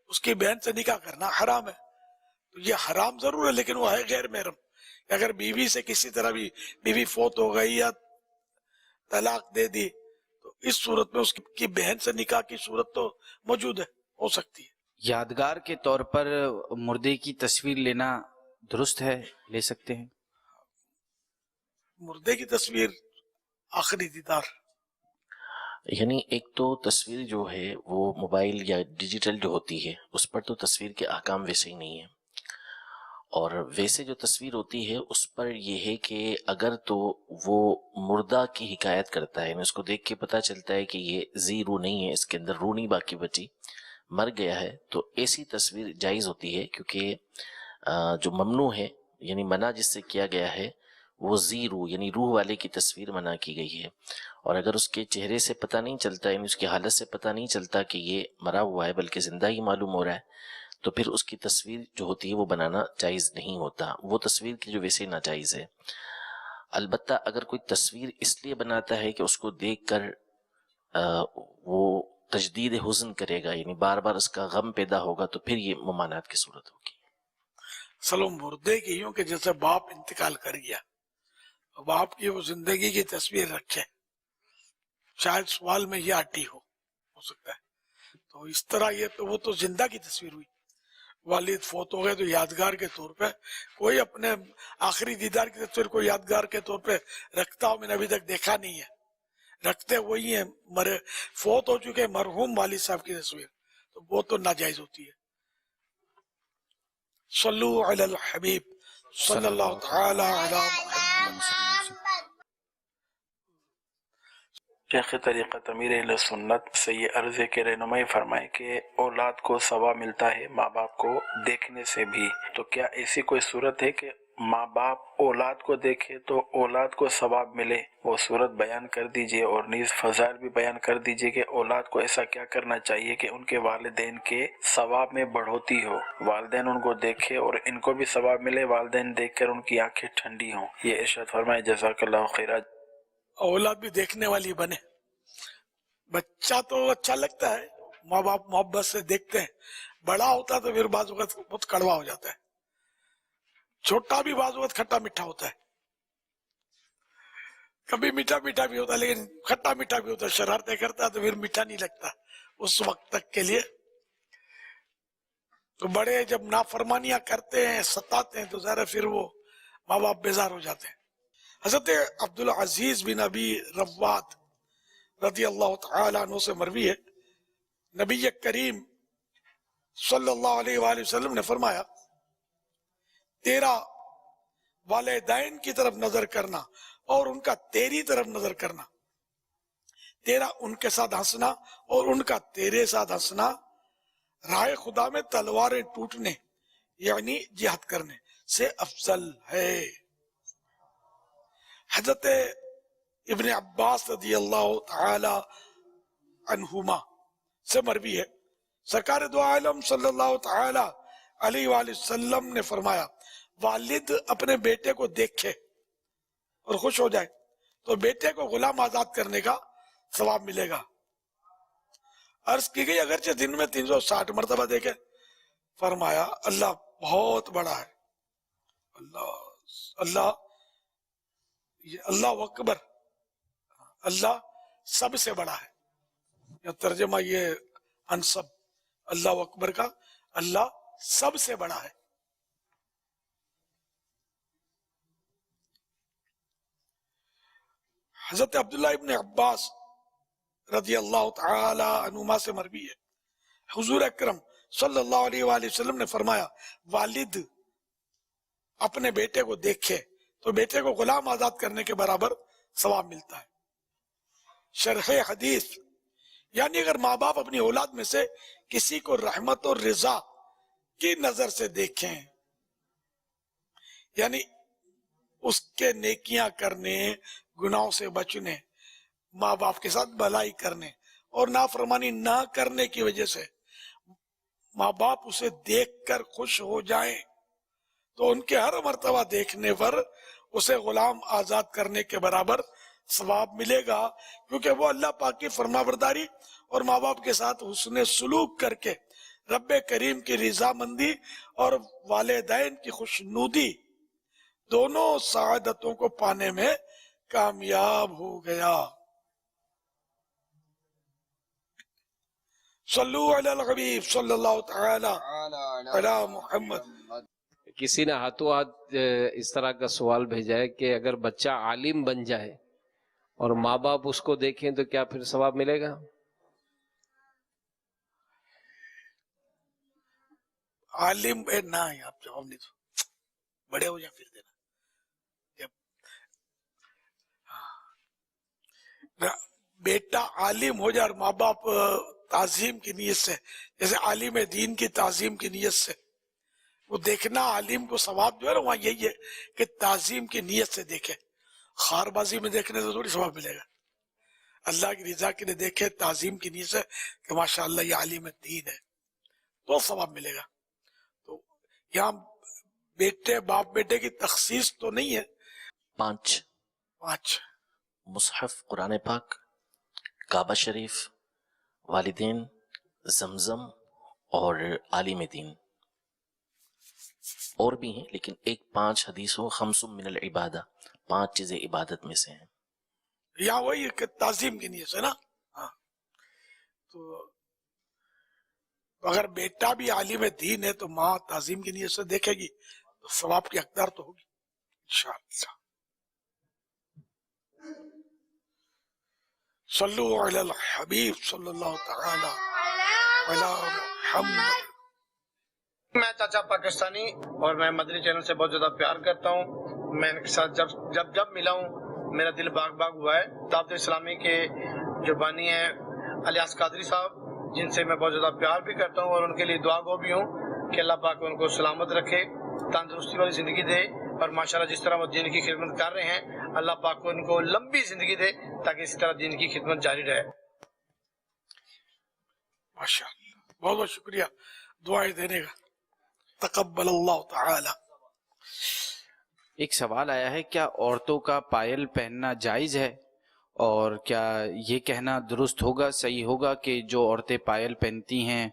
C: اس کی بہن سے نکاح کرنا حرام ہے. تو یہ حرام ضرور ہے لیکن وہ ہے غیر محرم. اگر بیوی سے کسی طرح بھی بیوی فوت ہو گئی یا طلاق دے دی تو اس صورت میں اس کی بہن سے نکاح کی صورت تو موجود ہے، ہو سکتی ہے.
J: یادگار کے طور پر مردے کی تصویر لینا درست ہے، لے سکتے ہیں؟
C: مردے کی تصویر آخری دیدار،
G: یعنی ایک تو تصویر جو ہے وہ موبائل یا ڈیجیٹل جو ہوتی ہے اس پر تو تصویر کے احکام ویسے ہی نہیں ہیں، اور ویسے جو تصویر ہوتی ہے اس پر یہ ہے کہ اگر تو وہ مردہ کی حکایت کرتا ہے، یعنی اس کو دیکھ کے پتہ چلتا ہے کہ یہ زی روح نہیں ہے، اس کے اندر روح نہیں باقی بچی، مر گیا ہے، تو ایسی تصویر جائز ہوتی ہے، کیونکہ جو ممنوع ہے یعنی منع جس سے کیا گیا ہے وہ زی روح یعنی روح والے کی تصویر منع کی گئی ہے. اور اگر اس کے چہرے سے پتہ نہیں چلتا، یعنی اس کی حالت سے پتہ نہیں چلتا کہ یہ مرا ہوا ہے بلکہ زندہ ہی معلوم ہو رہا ہے، تو پھر اس کی تصویر جو ہوتی ہے وہ بنانا جائز نہیں ہوتا، وہ تصویر کی جو ویسے ناجائز ہے. البتہ اگر کوئی تصویر اس لیے بناتا ہے کہ اس کو دیکھ کر وہ تجدید حزن کرے گا، یعنی بار بار اس کا غم پیدا ہوگا، تو پھر یہ ممانعت کی صورت ہوگی.
C: سلو مردے کی یوں کہ جیسے باپ انتقال کر گیا، باپ کی وہ زندگی کی تصویر رکھے، شاید سوال میں یہ آتی ہو سکتا ہے، تو اس طرح یہ تو وہ تو زندہ کی تصویر ہوئی. والد فوت ہو گئے تو یادگار کے طور پہ کوئی اپنے آخری دیدار کی تصویر کوئی یادگار کے طور پہ رکھتا ہو، میں نے ابھی تک دیکھا نہیں ہے. رکھتے وہی ہیں مرے فوت ہو چکے مرحوم والد صاحب کی تصویر، تو وہ تو ناجائز ہوتی ہے. صلو علی الحبیب صلی اللہ تعالی علی محمد.
K: شیخ طریقت امیر اہل سنت سے یہ عرض ہے کہ رہنمائی فرمائے کہ اولاد کو ثواب ملتا ہے ماں باپ کو دیکھنے سے بھی، تو کیا ایسی کوئی صورت ہے کہ ماں باپ اولاد کو دیکھے تو اولاد کو ثواب ملے؟ وہ صورت بیان کر دیجئے، اور نیز فضائل بھی بیان کر دیجئے کہ اولاد کو ایسا کیا کرنا چاہیے کہ ان کے والدین کے ثواب میں بڑھوتی ہو، والدین ان کو دیکھے اور ان کو بھی ثواب ملے، والدین دیکھ کر ان کی آنکھیں ٹھنڈی ہوں. یہ ارشاد فرمائے جزاک اللہ خیرہ.
C: اولاد بھی دیکھنے والی بنے. بچہ تو اچھا لگتا ہے، ماں باپ محبت سے دیکھتے ہیں، بڑا ہوتا تو پھر بعض اوقات بہت کڑوا ہو جاتا ہے. چھوٹا بھی بعض اوقات کھٹا میٹھا ہوتا ہے، کبھی میٹھا میٹھا بھی ہوتا ہے لیکن کھٹا میٹھا بھی ہوتا ہے. شرارتیں کرتا ہے تو پھر میٹھا نہیں لگتا اس وقت تک کے لیے. تو بڑے جب نافرمانیاں کرتے ہیں ستاتے ہیں تو ظاہر پھر وہ ماں باپ بیزار ہو جاتے ہیں. حضرت عبدالعزیز بن ابی رواد رضی اللہ تعالیٰ عنہ سے مروی ہے، نبی کریم صلی اللہ علیہ وآلہ وسلم نے فرمایا، تیرا والدین کی طرف نظر کرنا اور ان کا تیری طرف نظر کرنا، تیرا ان کے ساتھ ہنسنا اور ان کا تیرے ساتھ ہنسنا، راہ خدا میں تلواریں ٹوٹنے یعنی جہاد کرنے سے افضل ہے. حضرت ابن عباس رضی اللہ تعالی عنہما سے مروی ہے، سرکار دو عالم صلی اللہ تعالی علیہ وآلہ وسلم نے فرمایا، والد اپنے بیٹے کو دیکھے اور خوش ہو جائے تو بیٹے کو غلام آزاد کرنے کا ثواب ملے گا. عرض کی گئی اگرچہ دن میں 360 مرتبہ دیکھے، فرمایا اللہ بہت بڑا ہے، اللہ اکبر، اللہ سب سے بڑا ہے. یا ترجمہ یہ انصب اللہ اکبر کا، اللہ سب سے بڑا ہے. حضرت عبداللہ ابن عباس رضی اللہ تعالی عنہما سے مروی ہے، حضور اکرم صلی اللہ علیہ وآلہ وسلم نے فرمایا، والد اپنے بیٹے کو دیکھے تو بیٹے کو غلام آزاد کرنے کے برابر ثواب ملتا ہے. شرح حدیث یعنی اگر ماں باپ اپنی اولاد میں سے کسی کو رحمت اور رضا کی نظر سے دیکھیں، یعنی اس کے نیکیاں کرنے، گناہوں سے بچنے، ماں باپ کے ساتھ بھلائی کرنے اور نافرمانی نہ کرنے کی وجہ سے ماں باپ اسے دیکھ کر خوش ہو جائیں، تو ان کے ہر مرتبہ دیکھنے پر اسے غلام آزاد کرنے کے برابر ثواب ملے گا، کیونکہ وہ اللہ پاک کی فرما برداری اور ماں باپ کے ساتھ حسن سلوک کر کے رب کریم کی رضامندی اور والدین کی خوشنودی دونوں سعادتوں کو پانے میں کامیاب ہو گیا. صلو علی الحبیب صلی اللہ تعالی علی محمد.
L: کسی نے ہاتھوں ہاتھ اس طرح کا سوال بھیجا ہے کہ اگر بچہ عالم بن جائے اور ماں باپ اس کو دیکھیں تو کیا پھر ثواب ملے گا؟
C: عالم نہ آپ جواب نہیں دو، بڑے ہو جائیں پھر دینا. بیٹا عالم ہو جائے اور ماں باپ تعظیم کی نیت سے، جیسے عالم دین کی تعظیم کی نیت سے وہ دیکھنا، عالم کو ثواب جو ہے نا وہاں یہی ہے کہ تعظیم کی نیت سے دیکھے. خار بازی میں دیکھنے سے تھوڑی ثواب ملے گا. اللہ کی رضا کے لیے دیکھے تعظیم کی نیت سے کہ ماشاءاللہ یہ عالم دین ہے تو ثواب ملے گا. تو یہاں بیٹے باپ بیٹے کی تخصیص تو نہیں ہے. 5
G: مصحف قرآن پاک، کعبہ شریف، والدین، زمزم اور عالم دین. اور بھی ہیں لیکن 5 حدیثوں، 5 من العبادہ، 5 چیزیں عبادت میں سے ہیں.
C: یہاں وہی ہے کہ تعظیم کی نیت سے نا. ہاں تو اگر بیٹا بھی عالم دین ہے تو ماں تعظیم کی نیت سے دیکھے گی تو ثواب کی حقدار تو ہوگی انشاءاللہ. صلو علی الحبیب صلی اللہ تعالی علی محمد.
M: میں چاچا پاکستانی اور میں مدنی چینل سے بہت زیادہ پیار کرتا ہوں. میں ان کے ساتھ جب ملا ہوں میرا دل باغ ہوا ہے. دعوت اسلامی کے جو بانی ہیں الیاس قادری صاحب، جن سے میں بہت زیادہ پیار بھی کرتا ہوں اور ان کے لیے دعا گو بھی ہوں کہ اللہ پاک ان کو سلامت رکھے، تندرستی والی زندگی دے، اور ماشاءاللہ جس طرح وہ دین کی خدمت کر رہے ہیں اللہ پاک کو ان کو لمبی زندگی دے تاکہ اسی طرح دین کی خدمت جاری رہے.
C: ماشاءاللہ، بہت بہت شکریہ دعائیں دینے کا. تقبل اللہ تعالی.
J: ایک سوال آیا ہے، کیا عورتوں کا پائل پہننا جائز ہے؟ اور کیا یہ کہنا درست ہوگا، صحیح ہوگا کہ جو عورتیں پائل پہنتی ہیں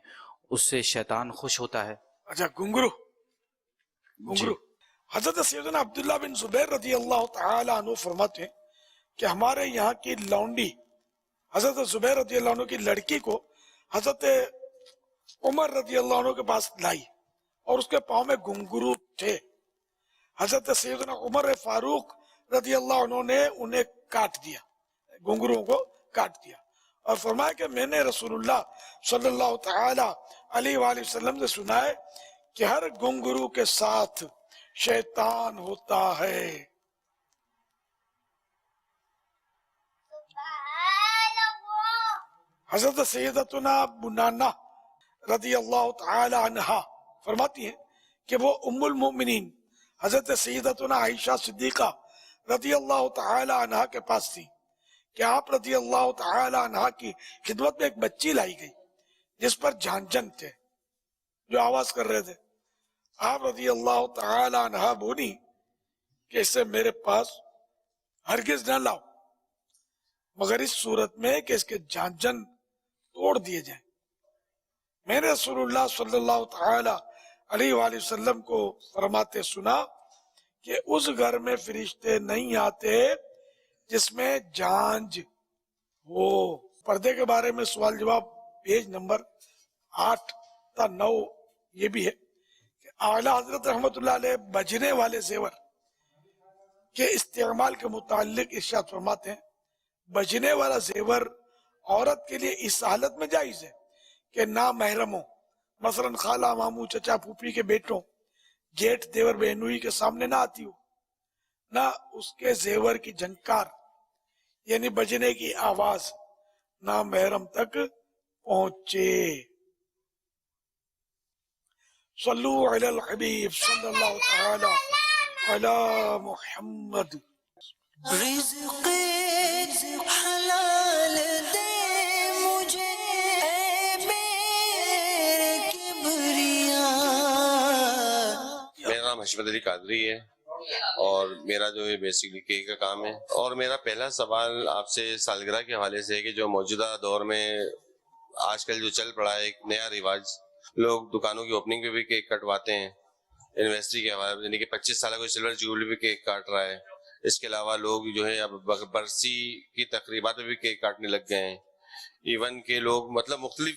J: اس سے شیطان خوش ہوتا ہے؟
C: اچھا، گھنگرو. حضرت سیدنا عبداللہ بن زبیر رضی اللہ تعالی عنہ فرماتے ہیں کہ ہمارے یہاں کی لونڈی حضرت زبیر رضی اللہ عنہ کی لڑکی کو حضرت عمر رضی اللہ عنہ کے پاس لائی اور اس کے پاؤں میں گھنگرو تھے. حضرت سیدنا عمر فاروق رضی اللہ عنہ نے انہیں کاٹ دیا، گھنگروں کو کاٹ دیا، اور فرمایا کہ میں نے رسول اللہ صلی اللہ تعالی علیہ وآلہ وسلم سے سنا ہے کہ ہر گھنگرو کے ساتھ شیطان ہوتا ہے. حضرت سیدتنا بنانہ رضی اللہ تعالی عنہا فرماتی ہیں کہ وہ ام المؤمنین حضرت سیدتنا عائشہ صدیقہ رضی اللہ تعالی عنہا کے پاس تھی کہ آپ رضی اللہ تعالی عنہا کی خدمت میں ایک بچی لائی گئی جس پر جھانجھن تھے جو آواز کر رہے تھے. آپ رضی اللہ تعالی عنہ بولی کہ اسے میرے پاس ہرگز نہ لاؤ مگر اس صورت میں کہ اس کے جھانجھن توڑ دیے جائیں. میں نے رسول اللہ صلی اللہ تعالی علیہ وآلہ وسلم کو فرماتے سنا کہ اس گھر میں فرشتے نہیں آتے جس میں جھانجھ ہو. پردے کے بارے میں سوال جواب پیج نمبر 8 تا 9 یہ بھی ہے کہ اعلیٰ حضرت رحمت اللہ علیہ بجنے والے زیور کے استعمال کے متعلق ارشاد فرماتے ہیں بجنے والا زیور عورت کے لیے اس حالت میں جائز ہے کہ نہ محرموں مثلا خالہ ماموں چچا پھوپھی کے بیٹوں جیٹھ دیور بہنوئی کے سامنے نہ آتی ہو، نہ اس کے زیور کی جھنکار یعنی بجنے کی آواز نہ محرم تک پہنچے. صلو علی الحبیب صلی اللہ تعالی علی محمد.
B: رزق حلال دے مجھے اے میرے کبریا.
N: میرا نام حشمت علی قادری ہے اور میرا جو ہے بیسکلی کیک کا کام ہے. اور میرا پہلا سوال آپ سے سالگرہ کے حوالے سے ہے کہ جو موجودہ دور میں آج کل جو چل پڑا ہے ایک نیا رواج، لوگ دکانوں کی اوپننگ پہ بھی کیک کٹواتے ہیں اینیورسری کے حوالے، یعنی کہ 25 سالہ کوئی سلور جوبلی بھی کیک کاٹ رہا ہے. اس کے علاوہ لوگ جو ہے اب برسی کی تقریبات میں بھی کیک کاٹنے لگ گئے ہیں. ایون کہ لوگ مطلب مختلف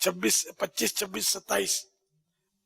C: 25, 26, 27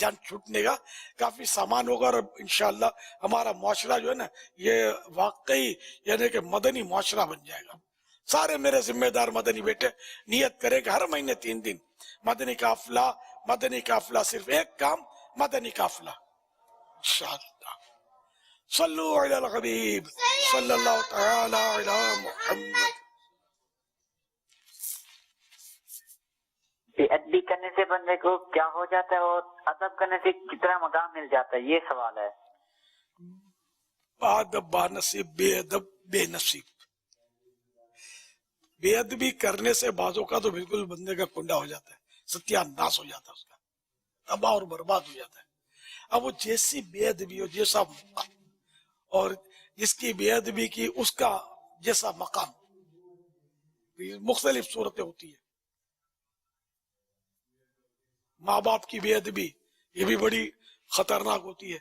C: جان چھوٹنے کا کافی سامان ہوگا، اور انشاءاللہ ہمارا معاشرہ جو ہے نا یہ واقعی یعنی کہ مدنی معاشرہ بن جائے گا. سارے میرے ذمہ دار مدنی بیٹے نیت کریں کہ ہر مہینے 3 دن مدنی قافلہ، صرف ایک کام مدنی قافلہ انشاءاللہ. صلو علی الحبیب صلی اللہ تعالی علی محمد.
O: ادبی کرنے سے بندے کو کیا ہو جاتا ہے اور ادب کرنے سے کتنا مقام مل جاتا ہے، یہ سوال ہے.
C: ادب بانصیب، بے ادب بے نصیب. بے ادبی کرنے سے بعضوں کا تو بالکل بندے کا کنڈا ہو جاتا ہے، ستیہ ناس ہو جاتا ہے، اس کا تباہ اور برباد ہو جاتا ہے. اب وہ جیسی بے ادبی ہو، جیسا موقع، اور جس کی بے ادبی کی اس کا جیسا مقام، مختلف صورتیں ہوتی ہیں. ماں باپ کی بے ادبی یہ بھی بڑی خطرناک ہوتی ہے.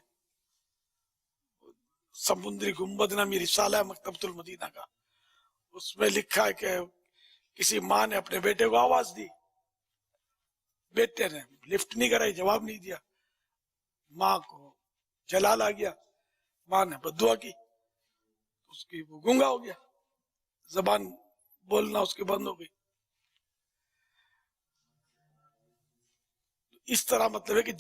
C: سمندری گنبد نامی رسالہ ہے مکتبۃ المدینہ کا، اس میں لکھا ہے کہ کسی ماں نے اپنے بیٹے کو آواز دی، بیٹے نے لفٹ نہیں کرائی، جواب نہیں دیا، ماں کو جلال آ گیا، ماں نے بددعا کی، اس کی وہ گونگا ہو گیا، زبان بولنا اس کی بند ہو گئی. اس طرح مطلب ہے کہ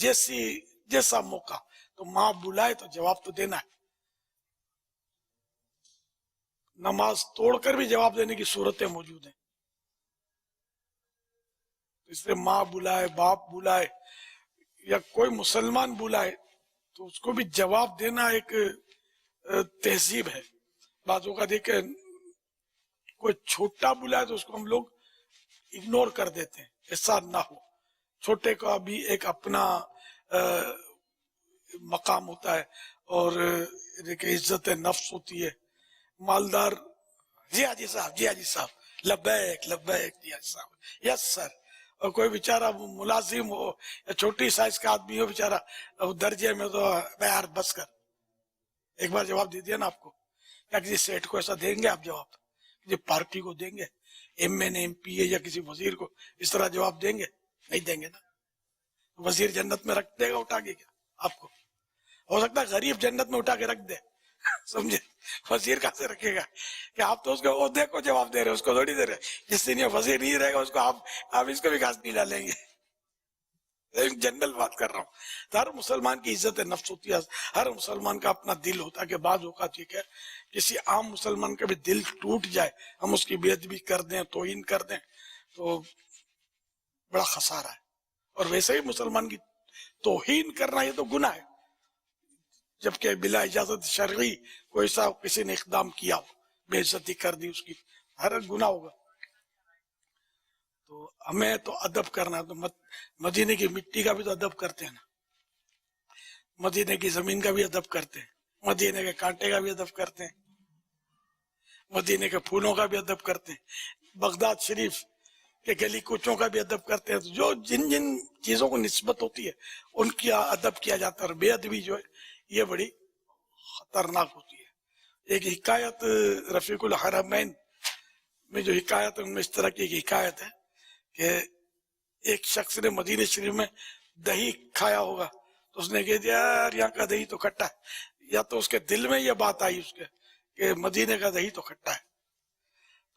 C: جیسا موقع تو ماں بلائے تو جواب تو دینا ہے. نماز توڑ کر بھی جواب دینے کی صورتیں موجود ہیں. اس لیے ماں بلائے، باپ بلائے، یا کوئی مسلمان بلائے تو اس کو بھی جواب دینا ایک تہذیب ہے. بعضوں کا دیکھیں کوئی چھوٹا بلائے تو اس کو ہم لوگ اگنور کر دیتے ہیں، ایسا نہ ہو. چھوٹے کا بھی ایک اپنا مقام ہوتا ہے، اور عزت نفس ہوتی ہے. مالدار جی حاجی صاحب، جی حاجی صاحب، لبیک لبیک جی حاجی صاحب، یس سر. اور کوئی بیچارہ ملازم ہو یا چھوٹی سائز کا آدمی ہو بیچارہ درجے میں، تو یار بس کر. ایک بار جواب دے دیا نا آپ کو، کیا کسی سیٹ کو ایسا دیں گے آپ جواب؟ کسی پارٹی کو دیں گے، ایم این ایم پی اے یا کسی وزیر کو اس طرح جواب دیں گے؟ نہیں دیں گے نا. وزیر جنت میں رکھ دے گا اٹھا کے کیا آپ کو؟ ہو سکتا ہے غریب جنت میں اٹھا کے رکھ دے، سمجھے؟ وزیر کہاں سے رکھے گا؟ کہ آپ تو اس کے عہدے کو جواب دے رہے، اس کو تھوڑی دے رہے. جس دن یہ وزیر نہیں رہے گا اس کو آپ اس کو بھی گھاس نہیں ڈالیں گے. جنرل بات کر رہا ہوں. تو ہر مسلمان کی عزت نفس ہوتی ہے، ہر مسلمان کا اپنا دل ہوتا ہے. کہ بعض اوقات یہ کہ کسی عام مسلمان کا بھی دل ٹوٹ جائے، ہم اس کی بے ادبی کر دیں، توہین کر دیں، تو بڑا خسارہ ہے. اور ویسے ہی مسلمان کی توہین کرنا یہ تو گناہ ہے، جبکہ بلا اجازت شرعی کوئی ایسا کسی نے اقدام کیا ہو، بے عزتی کر دی اس کی، ہر گناہ ہوگا. تو ہمیں تو ادب کرنا ہے. تو مدینے کی مٹی کا بھی تو ادب کرتے ہیں نا، مدینے کی زمین کا بھی ادب کرتے ہیں، مدینے کے کانٹے کا بھی ادب کرتے ہیں، مدینے کے پھولوں کا بھی ادب کرتے ہیں، بغداد شریف کے گلی کوچوں کا بھی ادب کرتے ہیں. جو جن چیزوں کو نسبت ہوتی ہے ان کی ادب کیا جاتا ہے. اور بے ادبی جو ہے یہ بڑی خطرناک ہوتی ہے. ایک حکایت رفیق الحرمین میں جو حکایت ان میں اس طرح کی ایک حکایت ہے کہ ایک شخص نے مدینہ شریف میں دہی کھایا ہوگا، تو اس نے کہہ دیا یار یہاں کا دہی تو کھٹا ہے. یا تو اس کے دل میں یہ بات آئی اس کے کہ مدینے کا دہی تو کھٹا ہے،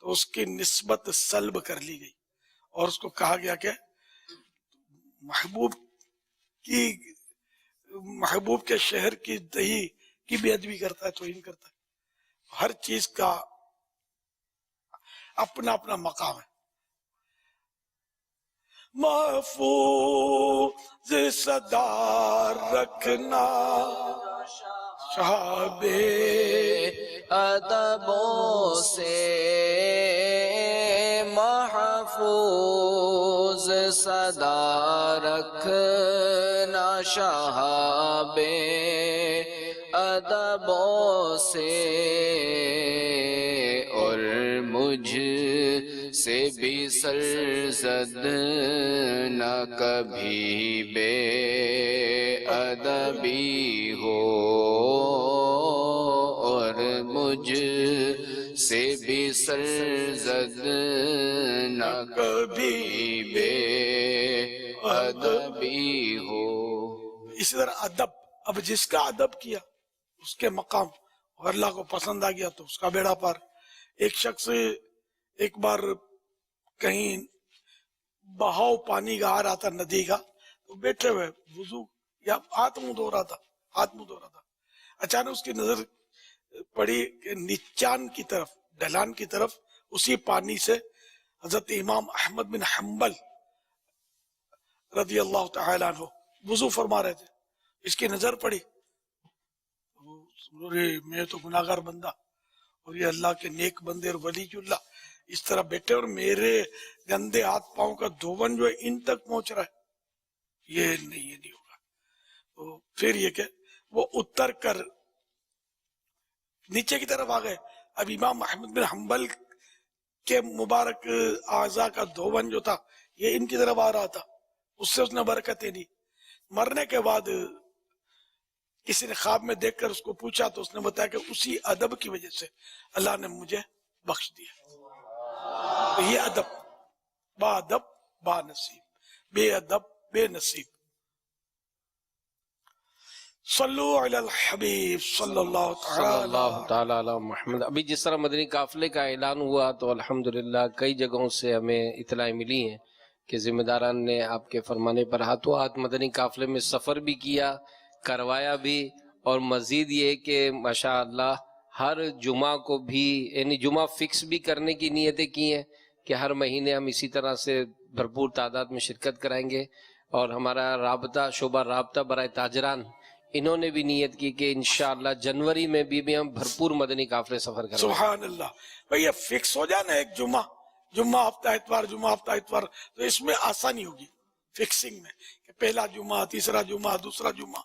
C: تو اس کی نسبت سلب کر لی گئی، اور اس کو کہا گیا کہ محبوب کے شہر کی دہی کی بے ادبی کرتا ہے، توہین کرتا ہے. ہر چیز کا اپنا اپنا مقام ہے. محفوظ صدا رکھنا شہاب
P: ادبوں سے، محفوظ صدا رکھنا شہاب ادبوں سے، اور مجھ سے بھی سرزد نہ کبھی بے ادبی ہو، اور مجھ سے بھی سرزد نہ کبھی بے ادبی ہو.
C: اسی طرح ادب، اب جس کا ادب کیا اس کے مقام، اور اللہ کو پسند آ گیا تو اس کا بیڑا پار۔ ایک شخص ایک بار کہیں بہاؤ پانی کا آ رہا تھا ندی کا، تو بیٹھے ہوئے وضو یا ہاتھ منہ دھو رہا تھا، اچانک اس کی نظر پڑی کہ نیچان کی طرف، ڈھلان کی طرف، اسی پانی سے حضرت امام احمد بن حنبل رضی اللہ تعالیٰ عنہ وضو فرما رہے تھے۔ اس کی نظر پڑی، میں تو گناہگار بندہ اور یہ اللہ کے نیک بندے اور ولی اللہ اس طرح بیٹھے، اور میرے گندے ہاتھ پاؤں کا دھون جو ہے ان تک پہنچ رہا ہے، یہ نہیں ہوگا۔ تو پھر یہ کہ وہ اتر کر نیچے کی طرف آ گئے۔ اب امام احمد بن حنبل کے مبارک اعضاء کا دھون جو تھا یہ ان کی طرف آ رہا تھا، اس سے اس نے برکتیں دی۔ مرنے کے بعد کسی نے خواب میں دیکھ کر اس کو پوچھا تو اس نے بتایا کہ اسی ادب کی وجہ سے اللہ نے مجھے بخش دیا۔ تو یہ ادب، با ادب با نصیب، بے ادب بے نصیب۔ صلو علی الحبیب صلی اللہ
L: تعالی علی محمد۔ ابھی جس طرح مدنی قافلے کا اعلان ہوا تو الحمدللہ کئی جگہوں سے ہمیں اطلاع ملی ہیں کہ ذمہ داران نے آپ کے فرمانے پر ہاتھوں ہاتھ مدنی قافلے میں سفر بھی کیا، کروایا بھی، اور مزید یہ کہ ماشاءاللہ ہر جمعہ کو بھی، یعنی جمعہ فکس بھی کرنے کی نیتیں کی ہیں کہ ہر مہینے ہم اسی طرح سے بھرپور تعداد میں شرکت کرائیں گے۔ اور ہمارا رابطہ، شعبہ رابطہ برائے تاجران، انہوں نے بھی نیت کی کہ انشاءاللہ جنوری میں بھی ہم بھرپور مدنی قافلے سفر کریں۔
C: سبحان اللہ۔ بھئی یہ فکس ہو جائے نا، ایک جمعہ ہفتہ اتوار، تو اس میں آسانی ہوگی فکسنگ میں، کہ پہلا جمعہ، تیسرا جمعہ، دوسرا جمعہ،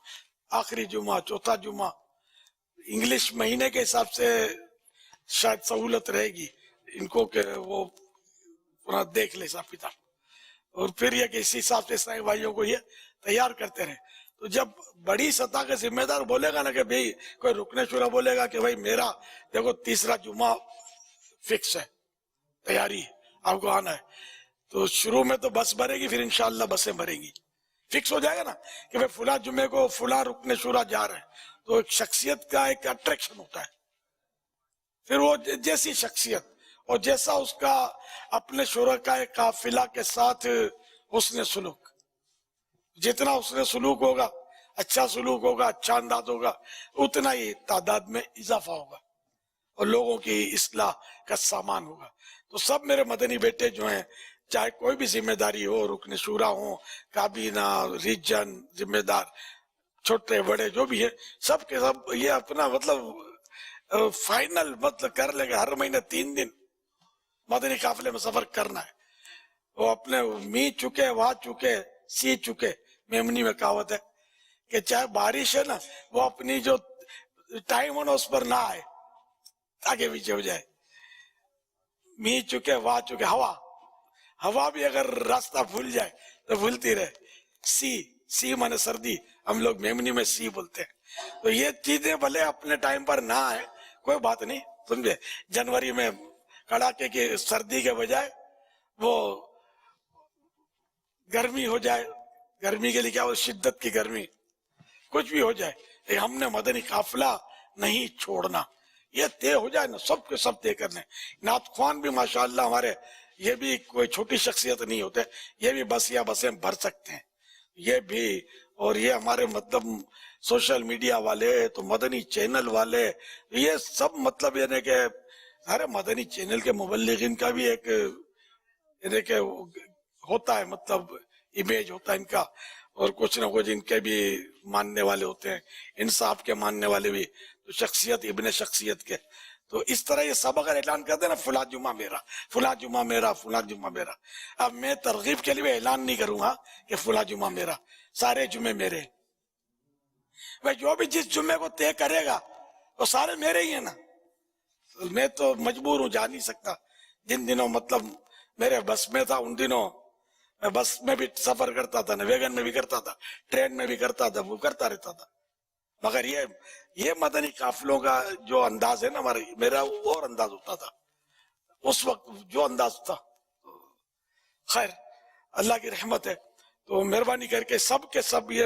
C: آخری جمعہ، چوتھا جمعہ۔ انگلش مہینے کے حساب سے شاید سہولت رہے گی ان کو کہ وہ پورا دیکھ لے حساب کتاب، اور پھر یہ کہ اسی حساب سے اسلامی بھائیوں کو یہ تیار کرتے رہے۔ تو جب بڑی سطح کے ذمہ دار بولے گا نا کہ بھئی کوئی رکن شورا بولے گا کہ بھئی میرا دیکھو تیسرا جمعہ فکس ہے، تیاری ہے، آپ کو آنا ہے، تو شروع میں تو بس بھرے گی، پھر انشاءاللہ بسیں بھریں گی۔ فکس ہو جائے گا نا کہ بھئی فلاں جمعے کو فلاں رکن شورا جا رہے ہیں، تو ایک شخصیت کا ایک اٹریکشن ہوتا ہے، پھر وہ جیسی شخصیت اور جیسا اس کا اپنے شرکاء قافلہ کے ساتھ حسن سلوک، جتنا حسن سلوک ہوگا، اچھا سلوک ہوگا، اچھا انداز ہوگا، اتنا ہی تعداد میں اضافہ ہوگا اور لوگوں کی اصلاح کا سامان ہوگا۔ تو سب میرے مدنی بیٹے جو ہیں، چاہے کوئی بھی ذمہ داری ہو، رکن شورا ہوں، کابینہ، ریجن، ذمہ دار، چھوٹے بڑے جو بھی ہیں، سب کے سب یہ اپنا مطلب فائنل مطلب کر لیں گے، ہر مہینے 3 دن مدنی قافلے میں سفر کرنا ہے۔ وہ اپنے می چکے، وا چکے، سی چکے، میمنی میں کہاوت ہے کہ چاہے بارش ہے نا، وہ اپنی جو ٹائم ہو نا اس پر نہ آئے، آگے پیچھے ہو جائے۔ می چکے، وا چکے، ہوا بھی اگر راستہ بھول جائے تو بھولتی رہے۔ سی مانے سردی، ہم لوگ میمنی میں سی بولتے ہیں۔ تو یہ چیزیں بھلے اپنے ٹائم پر نہ آئے، کوئی بات نہیں، سمجھے۔ جنوری میں کڑاکے کی سردی کے بجائے وہ گرمی ہو جائے، گرمی کے لیے کیا ہو، شدت کی گرمی، کچھ بھی ہو جائے، لیکن ہم نے مدنی قافلہ نہیں چھوڑنا۔ یہ طے ہو جائے نا، سب کے سب طے کر لیں۔ نعت خوان بھی ماشاءاللہ ہمارے، یہ بھی کوئی چھوٹی شخصیت نہیں ہوتے، یہ بھی بس یا بسیں بھر سکتے ہیں، یہ بھی۔ اور یہ ہمارے مطلب سوشل میڈیا والے، تو مدنی چینل والے، یہ سب مطلب یعنی کہ ہر مدنی چینل کے مبلغین کا بھی ایک یعنی کہ ہوتا ہے، مطلب امیج ہوتا ہے ان کا، اور کچھ نہ کچھ ان کے بھی ماننے والے ہوتے ہیں، انصاف کے ماننے والے بھی، تو شخصیت ابن شخصیت کے۔ تو اس طرح یہ سب اگر اعلان کر دیں نا، فلاں جمعہ میرا، فلاں جمعہ میرا، فلاں جمعہ میرا۔ اب میں ترغیب کے لیے اعلان نہیں کروں گا کہ فلاں جمعہ میرا، سارے جمعے میرے۔ بھائی جو بھی جس جمعے کو طے کرے گا وہ سارے میرے ہی ہیں نا۔ میں تو مجبور ہوں، جا نہیں سکتا۔ جن دنوں مطلب میرے بس میں تھا، ان دنوں میں بس میں بھی سفر کرتا تھا، ویگن میں بھی کرتا تھا، ٹرین میں بھی کرتا تھا، وہ کرتا رہتا تھا۔ مگر یہ مدنی قافلوں کا جو انداز ہے نا ہمارا، میرا اور انداز ہوتا تھا اس وقت، جو انداز تھا۔ خیر، اللہ کی رحمت ہے، تو مہربانی کر کے سب کے سب یہ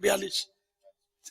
C: 42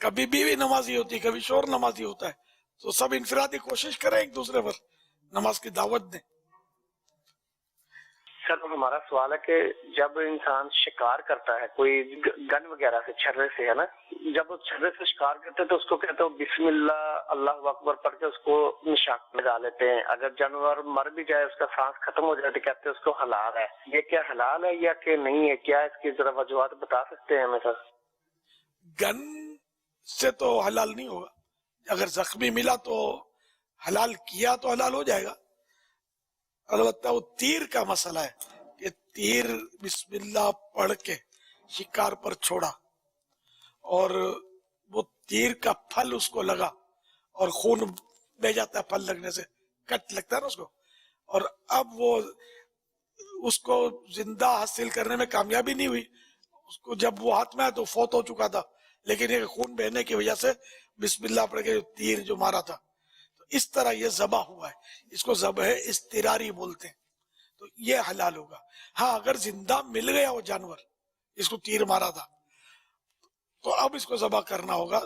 C: کبھی بیوی نمازی ہوتی ہے، کبھی شوہر نمازی ہوتا ہے، تو سب انفرادی کوشش کریں ایک دوسرے پر نماز کی دعوت دیں.
O: سر ہمارا سوال ہے کہ جب انسان شکار کرتا ہے کوئی گن وغیرہ سے، چھرے سے، ہے نا، جب وہ چھرے سے شکار کرتے ہیں تو اس کو کہتے ہیں بسم اللہ اللہ اکبر پڑھ کے اس کو نشان لگا لیتے ہیں. اگر جانور مر بھی جائے، اس کا سانس ختم ہو جائے تو کہتے ہیں اس کو حلال ہے. یہ کیا حلال ہے یا کہ نہیں ہے؟ کیا اس کی ذرا وجوہات بتا سکتے ہیں ہمیں سر؟
C: گن سے تو حلال نہیں ہوگا، اگر زخمی ملا تو حلال کیا تو حلال ہو جائے گا. البتہ وہ تیر کا مسئلہ ہے کہ تیر بسم اللہ پڑھ کے شکار پر چھوڑا اور وہ تیر کا پھل اس کو لگا اور خون بہ جاتا ہے، پھل لگنے سے کٹ لگتا ہے نا اس کو، اور اب وہ اس کو زندہ حاصل کرنے میں کامیابی نہیں ہوئی. اس کو جب وہ ہاتھ میں آیا تو فوت ہو چکا تھا، لیکن یہ خون بہنے کی وجہ سے بسم اللہ پڑھ کے تیر جو مارا تھا، تو اس طرح یہ ذبح ہوا ہے. اس کو ذبح استراری بولتے ہیں، تو یہ حلال ہوگا. ہاں اگر زندہ مل گیا وہ جانور اس کو تیر مارا تھا تو اب اس کو ذبح کرنا ہوگا.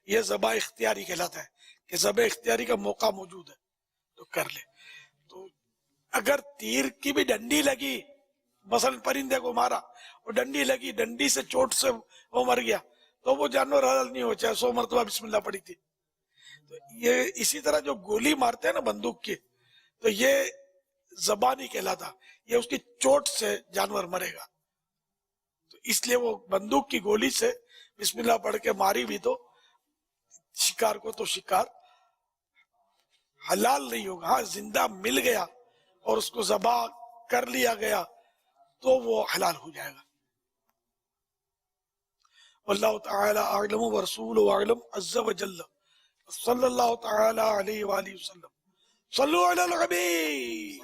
C: یہ ذبح اختیاری کہلاتا ہے کہ ذبح اختیاری کا موقع موجود ہے تو کر لے. تو اگر تیر کی بھی ڈنڈی لگی، مثلا پرندے کو مارا اور ڈنڈی لگی، ڈنڈی سے چوٹ سے وہ مر گیا، تو وہ جانور حلال نہیں ہو، چاہے 100 مرتبہ بسم اللہ پڑھی تھی. تو یہ اسی طرح جو گولی مارتے ہیں نا بندوق کی، تو یہ ذبح نہیں کہلاتا، یہ اس کی چوٹ سے جانور مرے گا. تو اس لیے وہ بندوق کی گولی سے بسم اللہ پڑھ کے ماری بھی تو شکار کو، تو شکار حلال نہیں ہوگا. ہاں زندہ مل گیا اور اس کو ذبح کر لیا گیا تو وہ حلال ہو جائے گا. واللہ تعالی اعلم ورسولہ اعلم عز وجل. صلی اللہ تعالی علیہ وآلہ وسلم. صلو علی النبی.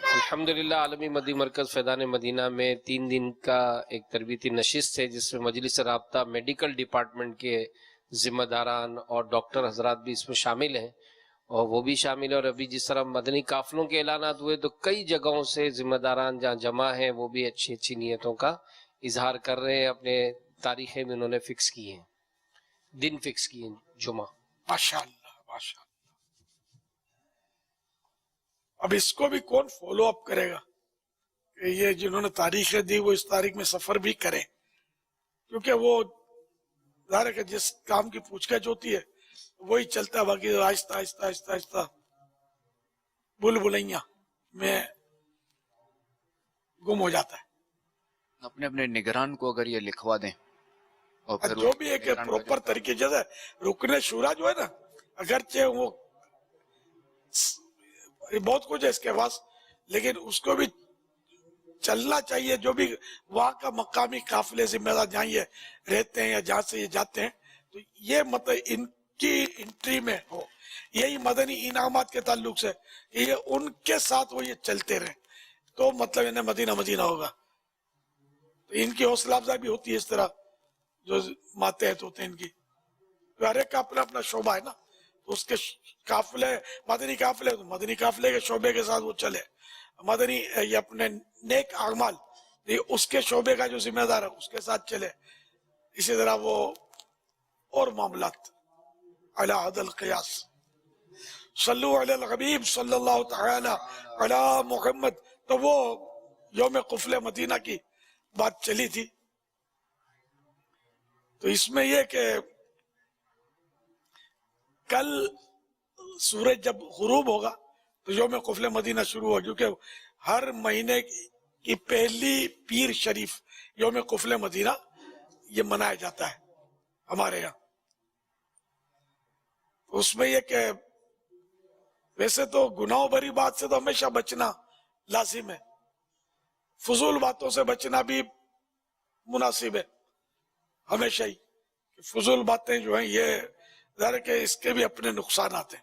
L: الحمدللہ عالمی مدی مرکز فیضان مدینہ میں 3 دن کا ایک تربیتی نشست ہے، جس میں مجلس رابطہ، میڈیکل ڈپارٹمنٹ کے ذمہ داران اور ڈاکٹر حضرات بھی اس میں شامل ہیں، اور وہ بھی شامل ہیں. اور ابھی جس طرح مدنی قافلوں کے اعلانات ہوئے تو کئی جگہوں سے ذمہ داران جہاں جمع ہیں وہ بھی اچھی اچھی نیتوں کا اظہار کر رہے ہیں. اپنے تاریخیں میں انہوں نے فکس کی ہیں، دن فکس کیے ہیں جمعہ.
C: ماشاءاللہ ماشاءاللہ. اب اس کو بھی کون فالو اپ کرے گا کہ یہ جنہوں نے تاریخیں دی وہ اس تاریخ میں سفر بھی کریں، کیونکہ وہ ظاہر ہے کہ جس کام کی پوچھ گچھ ہوتی ہے وہی چلتا ہے، باقی آہستہ آہستہ آہستہ آہستہ بلبلیاں میں گم ہو جاتا ہے.
P: اپنے اپنے نگران کو اگر یہ لکھوا دیں اور پھر
C: جو بھی ایک پروپر طریقے، جیسے رکن شورا جو ہے نا، اگرچہ وہ بہت کچھ ہے اس کے پاس، لیکن اس کو بھی چلنا چاہیے. جو بھی وہاں کا مقامی قافلے ذمہ دار جہاں یہ رہتے ہیں یا جہاں سے یہ جاتے ہیں، تو یہ مطلب ان کی انٹری میں ہو. یہی مدنی انعامات کے تعلق سے کہ یہ ان کے ساتھ وہ یہ چلتے رہیں، تو مطلب انہیں مدینہ مدینہ ہوگا. تو ان کی حوصلہ افزائی بھی ہوتی ہے اس طرح جو ماتحت ہوتے ہیں ان کی. ہر ایک کا اپنا اپنا شعبہ ہے نا، تو اس کے قافلے مدنی قافلے، تو مدنی قافلے کے شعبے کے ساتھ وہ چلے. مدنی یہ اپنے نیک اعمال، یہ اس کے شعبے کا جو ذمہ دار ہے اس کے ساتھ چلے. اسی طرح وہ اور معاملات علی حد القیاس. صلو علی الحبیب صلی اللہ تعالی علی محمد. تو وہ یوم قفل مدینہ کی بات چلی تھی، تو اس میں یہ کہ کل سورج جب غروب ہوگا تو یوم قفل مدینہ شروع ہوگا، کیونکہ ہر مہینے کی پہلی پیر شریف یوم قفل مدینہ یہ منایا جاتا ہے ہمارے یہاں. اس میں یہ کہ ویسے تو گناہوں بھری بات سے تو ہمیشہ بچنا لازم ہے، فضول باتوں سے بچنا بھی مناسب ہے ہمیشہ ہی. فضول باتیں جو ہیں یہ ظاہر ہے کہ اس کے بھی اپنے نقصانات ہیں.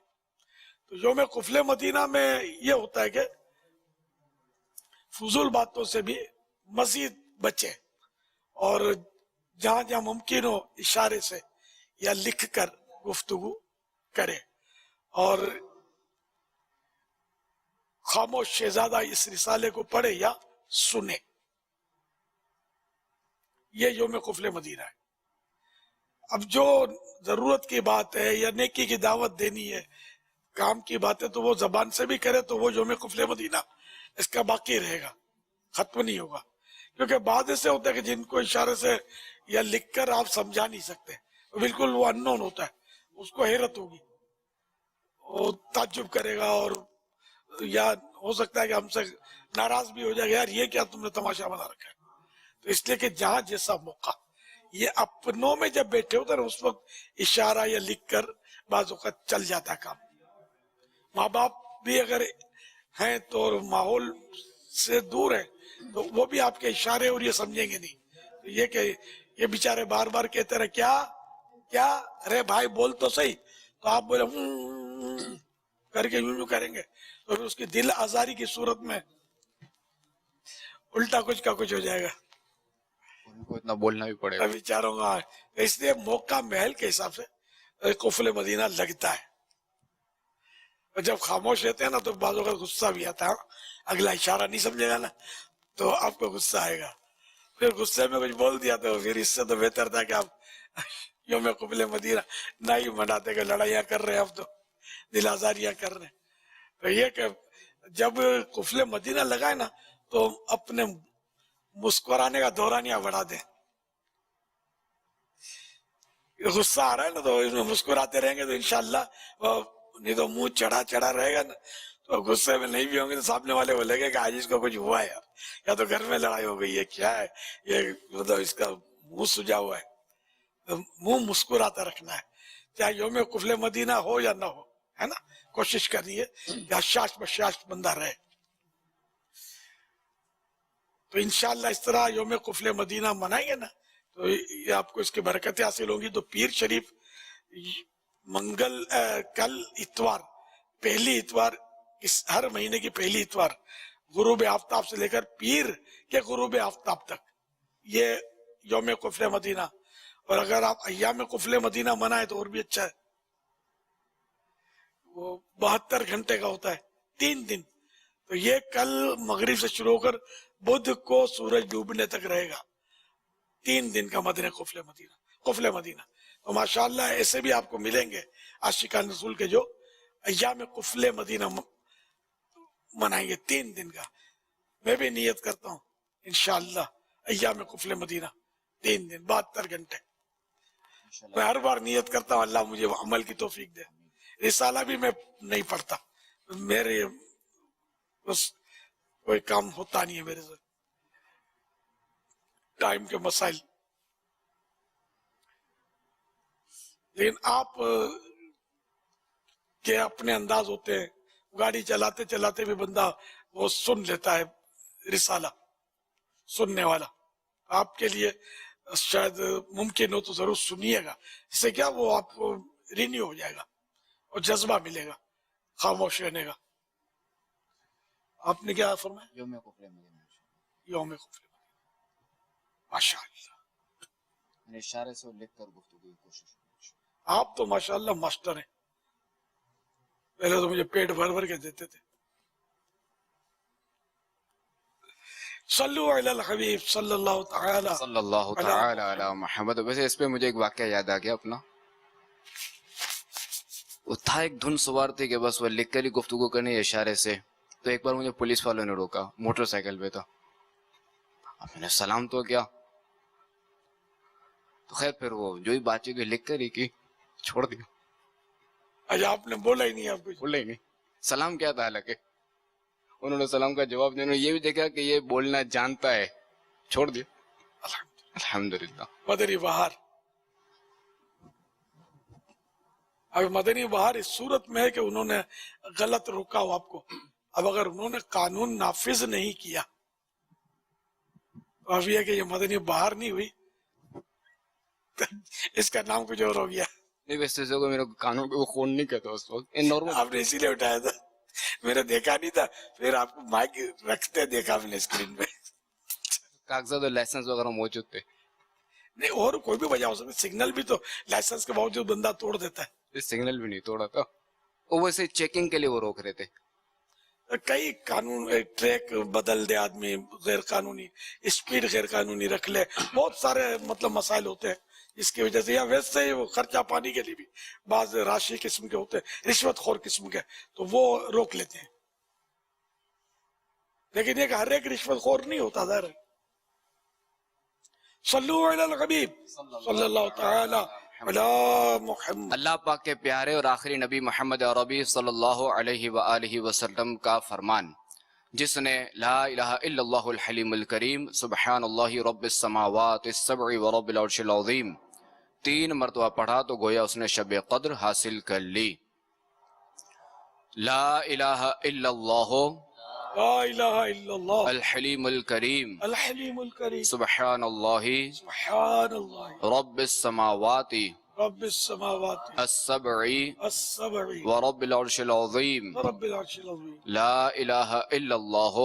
C: تو یوم قفل مدینہ میں یہ ہوتا ہے کہ فضول باتوں سے بھی مزید بچے، اور جہاں جہاں ممکن ہو اشارے سے یا لکھ کر گفتگو کرے، اور خاموش شہزادہ اس رسالے کو پڑھے یا سنے. یہ یوم قفل مدینہ ہے. اب جو ضرورت کی بات ہے یا نیکی کی دعوت دینی ہے، کام کی بات ہے، تو وہ زبان سے بھی کرے تو وہ یوم قفل مدینہ اس کا باقی رہے گا، ختم نہیں ہوگا. کیونکہ بعد ایسے ہوتا ہے کہ جن کو اشارے سے یا لکھ کر آپ سمجھا نہیں سکتے، بالکل وہ ان نون ہوتا ہے، اس کو حیرت ہوگی، وہ تعجب کرے گا، اور یا ہو سکتا ہے کہ ہم سے ناراض بھی ہو جائے گا، یار یہ کیا تم نے تماشا بنا رکھا ہے. تو اس لیے کہ جہاں جیسا موقع، یہ اپنوں میں جب بیٹھے ہوتے ہیں اس وقت اشارہ یا لکھ کر بعض اوقات چل جاتا ہے کام. ماں باپ بھی اگر ہیں تو ماحول سے دور ہیں تو وہ بھی آپ کے اشارے اور یہ سمجھیں گے نہیں. تو یہ کہ یہ بیچارے بار بار کہتے رہے کیا کیا، ارے بھائی بول تو صحیح، تو آپ بولے کر کے یوں کریں گے تو پھر اس کی دل آزاری کی صورت میں الٹا کچھ کا کچھ ہو جائے گا،
P: ان کو اتنا بولنا بھی پڑے گا
C: بیچاروں کا. اس لیے موقع محل کے حساب سے قفل مدینہ لگتا ہے. اور جب خاموش رہتے ہیں نا تو بعض اوقات غصہ بھی آتا ہے، اگلا اشارہ نہیں سمجھے گا نا تو آپ کو غصہ آئے گا، پھر غصے میں کچھ بول دیا تو پھر اس سے تو بہتر تھا کہ آپ یوم قفل مدینہ نہ ہی مناتے، کہ لڑائیاں کر رہے ہیں اب تو، دل آزاریاں کر رہے ہیں. تو یہ کہ جب قفل مدینہ لگائے نا تو اپنے مسکرانے کا دورانیہ بڑھا دیں. غصہ آ رہا ہے نا تو اس میں مسکراتے رہیں گے تو انشاءاللہ، نہیں تو منہ چڑھا رہے گا نا تو غصے میں نہیں بھی ہوں گے تو سامنے والے بولیں گے کہ آج اس کو کچھ ہوا ہے یار، یا تو گھر میں لڑائی ہو گئی ہے، کیا ہے یہ، مطلب اس کا منہ سجا ہوا ہے. تو منہ مسکراتا رکھنا ہے، چاہے یوم قفل مدینہ ہو یا نہ ہو، ہے نا. کوشش کرنی ہے کہ حشاش بشاش بندہ رہے. تو انشاءاللہ اس طرح یوم قفل مدینہ منائیں گے نا تو یہ آپ کو اس کی برکتیں حاصل ہوں گی. تو پیر شریف کل اتوار، پہلی اتوار، ہر مہینے کی پہلی اتوار غروب آفتاب سے لے کر پیر کے غروب آفتاب تک یہ یوم قفل مدینہ. اور اگر آپ ایام قفل مدینہ منائے تو اور بھی اچھا ہے. وہ 72 گھنٹے کا ہوتا ہے، 3 دن. تو یہ کل مغرب سے شروع ہو کر بدھ کو سورج ڈوبنے تک رہے گا، 3 دن کا مدینہ قفل مدینہ. تو ماشاءاللہ ایسے بھی آپ کو ملیں گے عاشقان رسول کے جو ایام قفل مدینہ منائیں گے 3 دن کا. میں بھی نیت کرتا ہوں انشاءاللہ ایام قفل مدینہ 3 دن 72 گھنٹے. میں ہر بار نیت کرتا ہوں اللہ مجھے عمل کی توفیق دے. رسالہ بھی میں نہیں پڑھتا، میرے بس کوئی کام ہوتا نہیں ہے میرے سے، ٹائم کے مسائل. لیکن آپ کے اپنے انداز ہوتے ہیں، گاڑی چلاتے چلاتے بھی بندہ وہ سن لیتا ہے رسالہ، سننے والا. آپ کے لیے شاید ممکن ہو تو ضرور سنیے گا، اس سے کیا وہ آپ کو رینیو ہو جائے گا اور جذبہ ملے گا خاموش رہنے کا. آپ نے کیا فرمایا؟
P: یوم قفل مدینہ.
C: یوم قفل ماشاءاللہ.
P: میں اشارے سے لکھ کر گفتگو کی کوشش.
C: آپ تو ماشاءاللہ ماسٹر ہیں، پہلے تو مجھے پیٹ بھر بھر کے دیتے تھے. صلو علی الحبیب صلی اللہ تعالی
P: علی محمد. ویسے اس پہ مجھے ایک واقعہ یاد آ گیا اپنا. وہ تھا ایک دھن سوار تھے کہ بس وہ لکھ کر ہی گفتگو کرنی اشارے سے. تو ایک بار مجھے پولیس والوں نے روکا، موٹر سائیکل پہ تھا. اب میں نے سلام تو کیا، تو خیر پھر وہ جو ہی بات چیت لکھ کر ہی کی، چھوڑ دیا.
C: اچھا آپ نے بولا ہی نہیں؟ آپ کچھ
P: بولا ہی نہیں. سلام کیا تھا، حالانکہ انہوں نے سلام کا جواب دیا، یہ بھی دیکھا کہ یہ بولنا جانتا ہے، چھوڑ دیا. الحمدللہ.
C: مدنی بہار، اب مدنی بہار اس صورت میں ہے کہ انہوں نے غلط روکا ہو آپ کو. اب اگر انہوں نے قانون نافذ نہیں کیا تو اب یہ کہ یہ مدنی بہار نہیں ہوئی، اس کا نام کچھ اور ہو گیا.
P: نہیں ویسے کو میرا قانون کو خون نہیں کہتا اس وقت، نارمل.
C: آپ نے اسی لیے اٹھایا تھا، میں نے دیکھا نہیں تھا، پھر آپ کو مائک رکھتے دیکھا میں نے اسکرین پہ.
P: کاغذات اور لائسنس وغیرہ موجود تھے.
C: نہیں اور کوئی بھی وجہ ہو سکتی، سگنل بھی تو لائسنس کے باوجود بندہ توڑ دیتا ہے.
P: سگنل بھی نہیں توڑا تھا، وہ ویسے چیکنگ کے لیے وہ روک رہے تھے.
C: کئی قانون، ٹریک بدل دے آدمی غیر قانونی، اسپیڈ غیر قانونی رکھ لے، بہت سارے مطلب مسائل ہوتے ہیں اس کی وجہ سے، یا ویسے ہی وہ خرچہ پانی کے لیے بھی بعض راشی قسم کے ہوتے ہیں، رشوت خور قسم کے، تو وہ روک لیتے ہیں. لیکن یہ کہ ہر ایک رشوت خور نہیں ہوتا ظاہر ہے. صلو علی الحبیب صلی اللہ تعالی علی محمد.
P: اللہ پاک کے پیارے اور آخری نبی محمد عربی صلی اللہ علیہ وآلہ وسلم کا فرمان، جس نے لا الہ الا اللہ الحلیم الکریم سبحان اللہ رب السماوات السبع ورب العرش العظیم 3 مرتبہ پڑھا تو گویا اس نے شب قدر حاصل کر لی. لا الہ الا اللہ
C: لا الہ الا اللہ
P: الحلیم الکریم
C: الحلیم الکریم
P: سبحان اللہ
C: سبحان اللہ
P: رب السماوات
C: رب السماوات
P: السبع
C: السبع
P: ورب العرش العظیم
C: رب العرش العظیم
P: لا الہ الا اللہ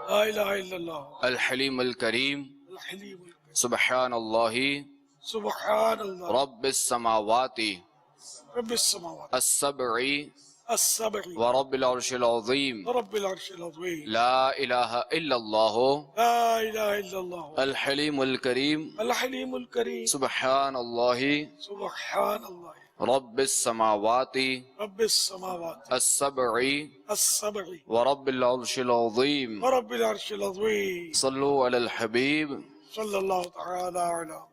C: لا الہ الا اللہ
P: الحلیم الکریم
C: الحلیم الکریم
P: سبحان اللہ
C: سبحان اللہ
P: رب السماوات
C: رب السماوات
P: السبع
C: السبع
P: ورب العرش العظیم
C: رب العرش العظیم
P: لا الہ الا اللہ
C: لا الہ الا اللہ
P: الحلیم الکریم
C: الحلیم الکریم
P: سبحان اللہ
C: سبحان اللہ
P: رب السماوات
C: رب السماوات
P: السبع
C: السبع
P: ورب العرش العظیم
C: رب العرش العظیم.
P: صلو علی الحبیب.
C: صلی اللہ تعالی علی.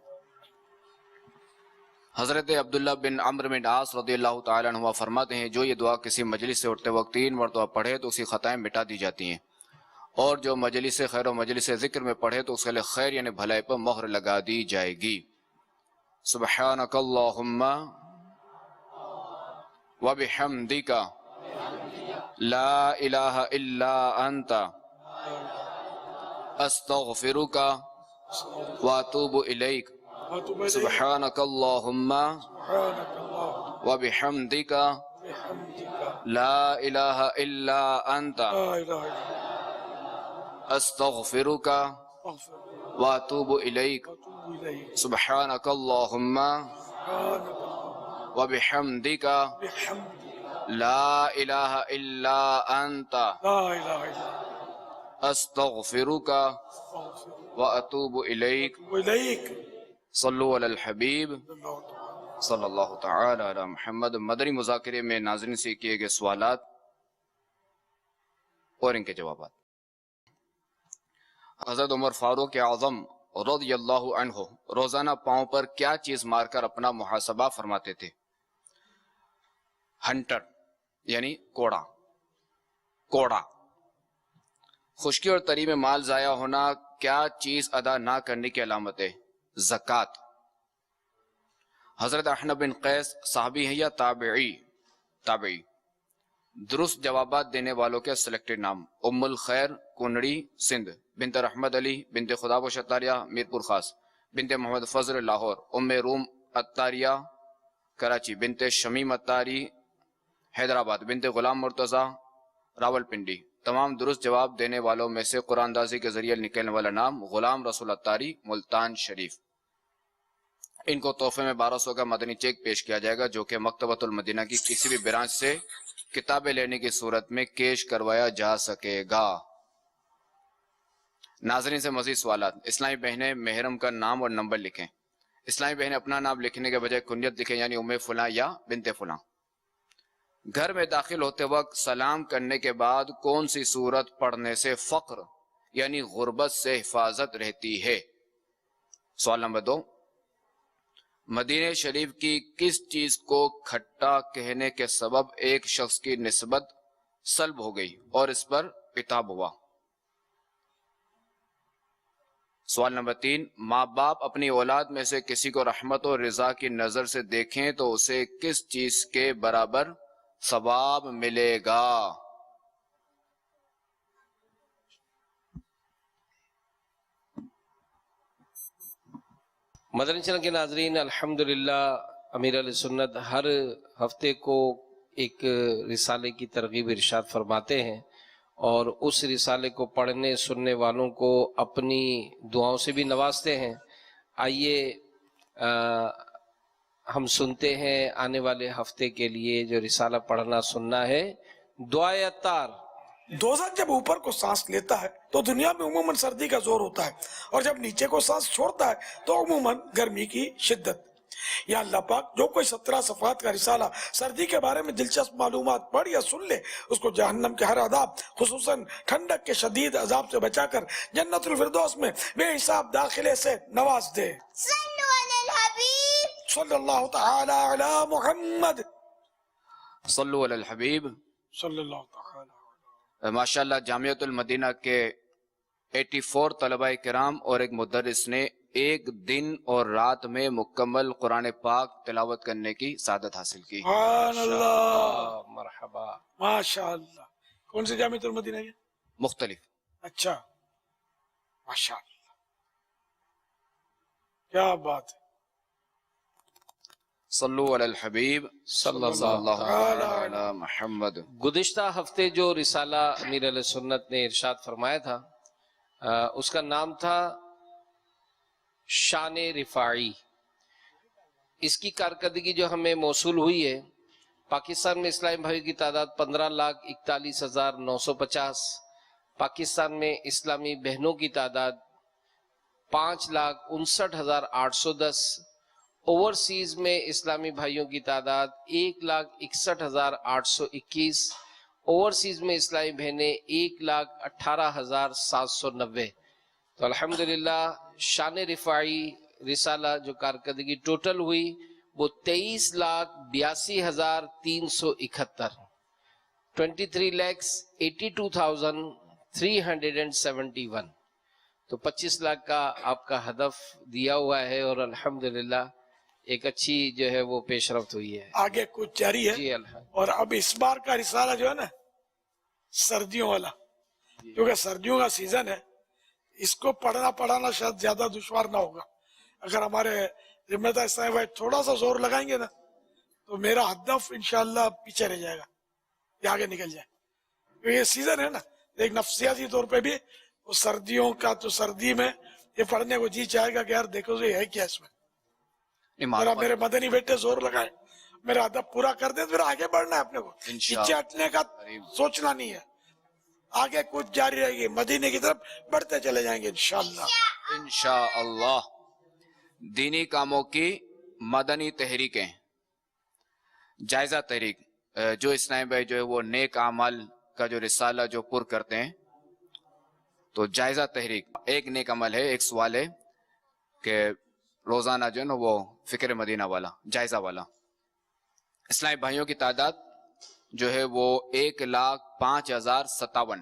P: حضرت عبداللہ بن عمرو بن عاص رضی اللہ تعالیٰ عنہ فرماتے ہیں، جو یہ دعا کسی مجلس سے اٹھتے وقت 3 مرتبہ پڑھے تو اسی خطائیں مٹا دی جاتی ہیں، اور جو مجلس خیر و مجلس ذکر میں پڑھے تو اس کے لئے خیر یعنی بھلائی پر مہر لگا دی جائے گی. سبحانک اللہم وبحمدک لا الہ الا انت استغفرک واتوب الیک. سبحانک اللہم وبحمدک لا الہ الا انت استغفرک واتوب الیک. سبحانک اللہم وبحمدک لا الہ الا انت استغفرک واتوب الیک. صلو علی الحبیب صلی اللہ تعالی علی محمد. مدنی مذاکرے میں ناظرین سے کیے گئے سوالات اور ان کے جوابات. حضرت عمر فاروق اعظم رضی اللہ عنہ روزانہ پاؤں پر کیا چیز مار کر اپنا محاسبہ فرماتے تھے؟ ہنٹر یعنی کوڑا. کوڑا. خشکی اور تری میں مال ضائع ہونا کیا چیز ادا نہ کرنے کی علامت ہے؟ زکوٰۃ. حضرت احنف بن قیس صحابی ہے یا تابعی؟ تابعی. درست جوابات دینے والوں کے سلیکٹڈ نام: ام الخیر کنڑی سندھ، بنت رحمت علی، بنت خدا و شتاریہ میرپور خاص، بنت محمد فضل لاہور، ام روم اتاریہ کراچی، بنت شمیم اتاری حیدرآباد، بنت غلام مرتضی راول پنڈی. تمام درست جواب دینے والوں میں سے قرآن اندازی کے ذریعے نکلنے والا نام غلام رسول اتاری ملتان شریف. ان کو تحفے میں 1200 کا مدنی چیک پیش کیا جائے گا، جو کہ مکتبۃ المدینہ کی کسی بھی برانچ سے کتابیں لینے کی صورت میں کیش کروایا جا سکے گا. ناظرین سے مزید سوالات. اسلامی بہنیں محرم کا نام اور نمبر لکھیں. اسلامی بہنیں اپنا نام لکھنے کے بجائے کنیت لکھیں، یعنی ام فلاں یا بنت فلاں. گھر میں داخل ہوتے وقت سلام کرنے کے بعد کون سی سورت پڑھنے سے فقر یعنی غربت سے حفاظت رہتی ہے؟ سوال نمبر 2. مدینہ شریف کی کس چیز کو کھٹا کہنے کے سبب ایک شخص کی نسبت سلب ہو گئی اور اس پر عتاب ہوا؟ سوال نمبر 3. ماں باپ اپنی اولاد میں سے کسی کو رحمت و رضا کی نظر سے دیکھیں تو اسے کس چیز کے برابر ثواب ملے گا؟
L: مدنی چینل کے ناظرین، الحمدللہ امیر علیہ سنت ہر ہفتے کو ایک رسالے کی ترغیب ارشاد فرماتے ہیں، اور اس رسالے کو پڑھنے سننے والوں کو اپنی دعاؤں سے بھی نوازتے ہیں. آئیے ہم سنتے ہیں آنے والے ہفتے کے لیے جو رسالہ پڑھنا سننا ہے. دعائے عطار
C: دوزخ جب اوپر کو سانس لیتا ہے تو دنیا میں عموماً سردی کا زور ہوتا ہے، اور جب نیچے کو سانس چھوڑتا ہے تو عموماً گرمی کی شدت۔ یا اللہ پاک جو کوئی 17 صفحات کا رسالہ سردی کے بارے میں دلچسپ معلومات پڑھ یا سن لے، اس کو جہنم کے ہر عذاب خصوصاً ٹھنڈک کے شدید عذاب سے بچا کر جنت الفردوس میں بے حساب داخلے سے نواز دے۔
I: صلو علی الحبیب
C: صلی اللہ تعالی علی محمد
P: صلو علی الحبیب
C: صلی اللہ تعالی۔
P: ماشاءاللہ جامعۃ المدینہ کے 84 طلبہ کرام اور ایک مدرس نے ایک دن اور رات میں مکمل قرآن پاک تلاوت کرنے کی سعادت حاصل کی۔
C: سبحان اللہ،
L: مرحبا،
C: ماشاءاللہ۔ کون سی جامعۃ المدینہ ہے؟
P: مختلف۔
C: اچھا، ماشاءاللہ، کیا بات ہے۔
P: صلو علی الحبیب صلی اللہ علی محمد۔
L: گزشتہ ہفتے جو رسالہ امیر علیہ سنت نے ارشاد فرمایا تھا، اس کا نام تھا شان رفاعی۔ اس کی کارکردگی جو ہمیں موصول ہوئی ہے، پاکستان میں اسلامی بھائیوں کی تعداد 15,41,950، پاکستان میں اسلامی بہنوں کی تعداد 5,59,810، اوورسیز میں اسلامی بھائیوں کی تعداد 1,61,821، اوورسیز میں اسلامی بہنیں 1,18,790۔ تو الحمدللہ شان رفاعی رسالہ جو کارکردگی ٹوٹل ہوئی وہ 23,82,371، 23,82,371۔ تو 25 لاکھ کا آپ کا ہدف دیا ہوا ہے، اور الحمدللہ ایک اچھی جو ہے وہ پیش رفت ہوئی ہے۔
C: آگے کچھ جاری ہے،
L: جی الحمد۔
C: اور اب اس بار کا رسالہ جو ہے نا سردیوں والا، کیونکہ سردیوں کا سیزن ہے، اس کو پڑھانا شاید زیادہ دشوار نہ ہوگا۔ اگر ہمارے ذمہ دار اسلامی بھائی تھوڑا سا زور لگائیں گے نا تو میرا ہدف انشاءاللہ پیچھے رہ جائے گا، یہ آگے نکل جائے، کیونکہ یہ سیزن ہے نا۔ ایک نفسیاتی طور پہ بھی وہ سردیوں کا، تو سردی میں یہ پڑھنے کو جی چاہے گا کہ یار دیکھو یہ ہے کیا اس میں، میرے مدنی بیٹے زور لگائیں، میرا ہدف پورا کر دیں، پھر آگے بڑھنا ہے اپنے کو، پیچھے ہٹنے کا سوچنا نہیں ہے، آگے کچھ جاری رہے گی، مدینے کی طرف بڑھتے چلے جائیں گے انشاءاللہ۔
P: انشاءاللہ دینی کاموں کی مدنی تحریکیں، جائزہ تحریک جو اسلامی بھائی جو ہے وہ نیک اعمال کا جو رسالہ جو پر کرتے ہیں، تو جائزہ تحریک ایک نیک عمل ہے۔ ایک سوال ہے کہ روزانہ جو ہے نا وہ فکر مدینہ والا جائزہ والا، اسلامی بھائیوں کی تعداد جو ہے وہ 1,05,057،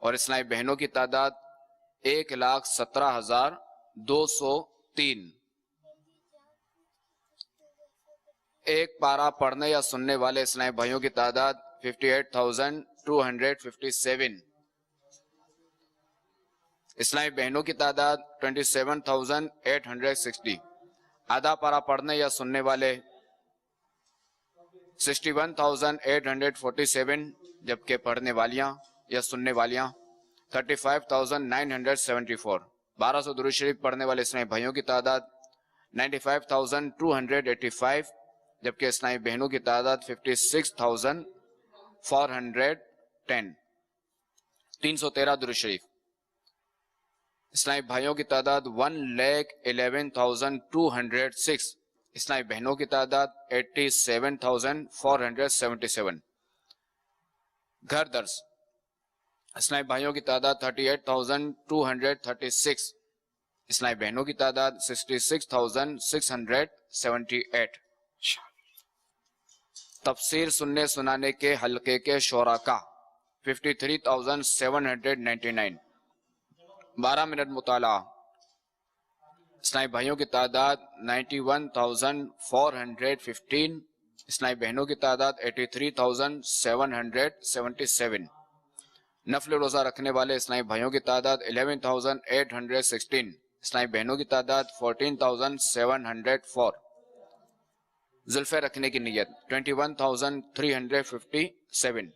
P: اور اسلامی بہنوں کی تعداد 1,17,203۔ ایک پارہ پڑھنے یا سننے والے اسلامی بھائیوں کی تعداد 58,257، اسلامی بہنوں کی تعداد 27,860، آدھا پارہ پڑھنے یا سننے والے 61,847، جبکہ پڑھنے والیاں یا سننے والیاں 35,974، 1200 درود شریف پڑھنے والے اسلامی بھائیوں کی تعداد 95,285، جبکہ اسلامی بہنوں کی تعداد 56,410، 313 درود شریف، اسلامی بھائیوں کی تعداد 1,11,206، اسلامی بہنوں کی تعداد 87,477۔ گھر درس اسلامی بھائیوں کی تعداد 38,236، اسلامی بہنوں کی تعداد 66,678۔ تفسیر سننے سنانے کے حلقے کے شرکاء 53,799، 12 منٹ مطالعہ، اسلامی بھائیوں کی تعداد 91,415، اسلامی بہنوں کی تعداد 83,777۔ نفل روزہ رکھنے والے اسلامی بھائیوں کی تعداد 11,816، اسلامی بہنوں کی تعداد 14,704۔ زلفے رکھنے کی نیت 21,357۔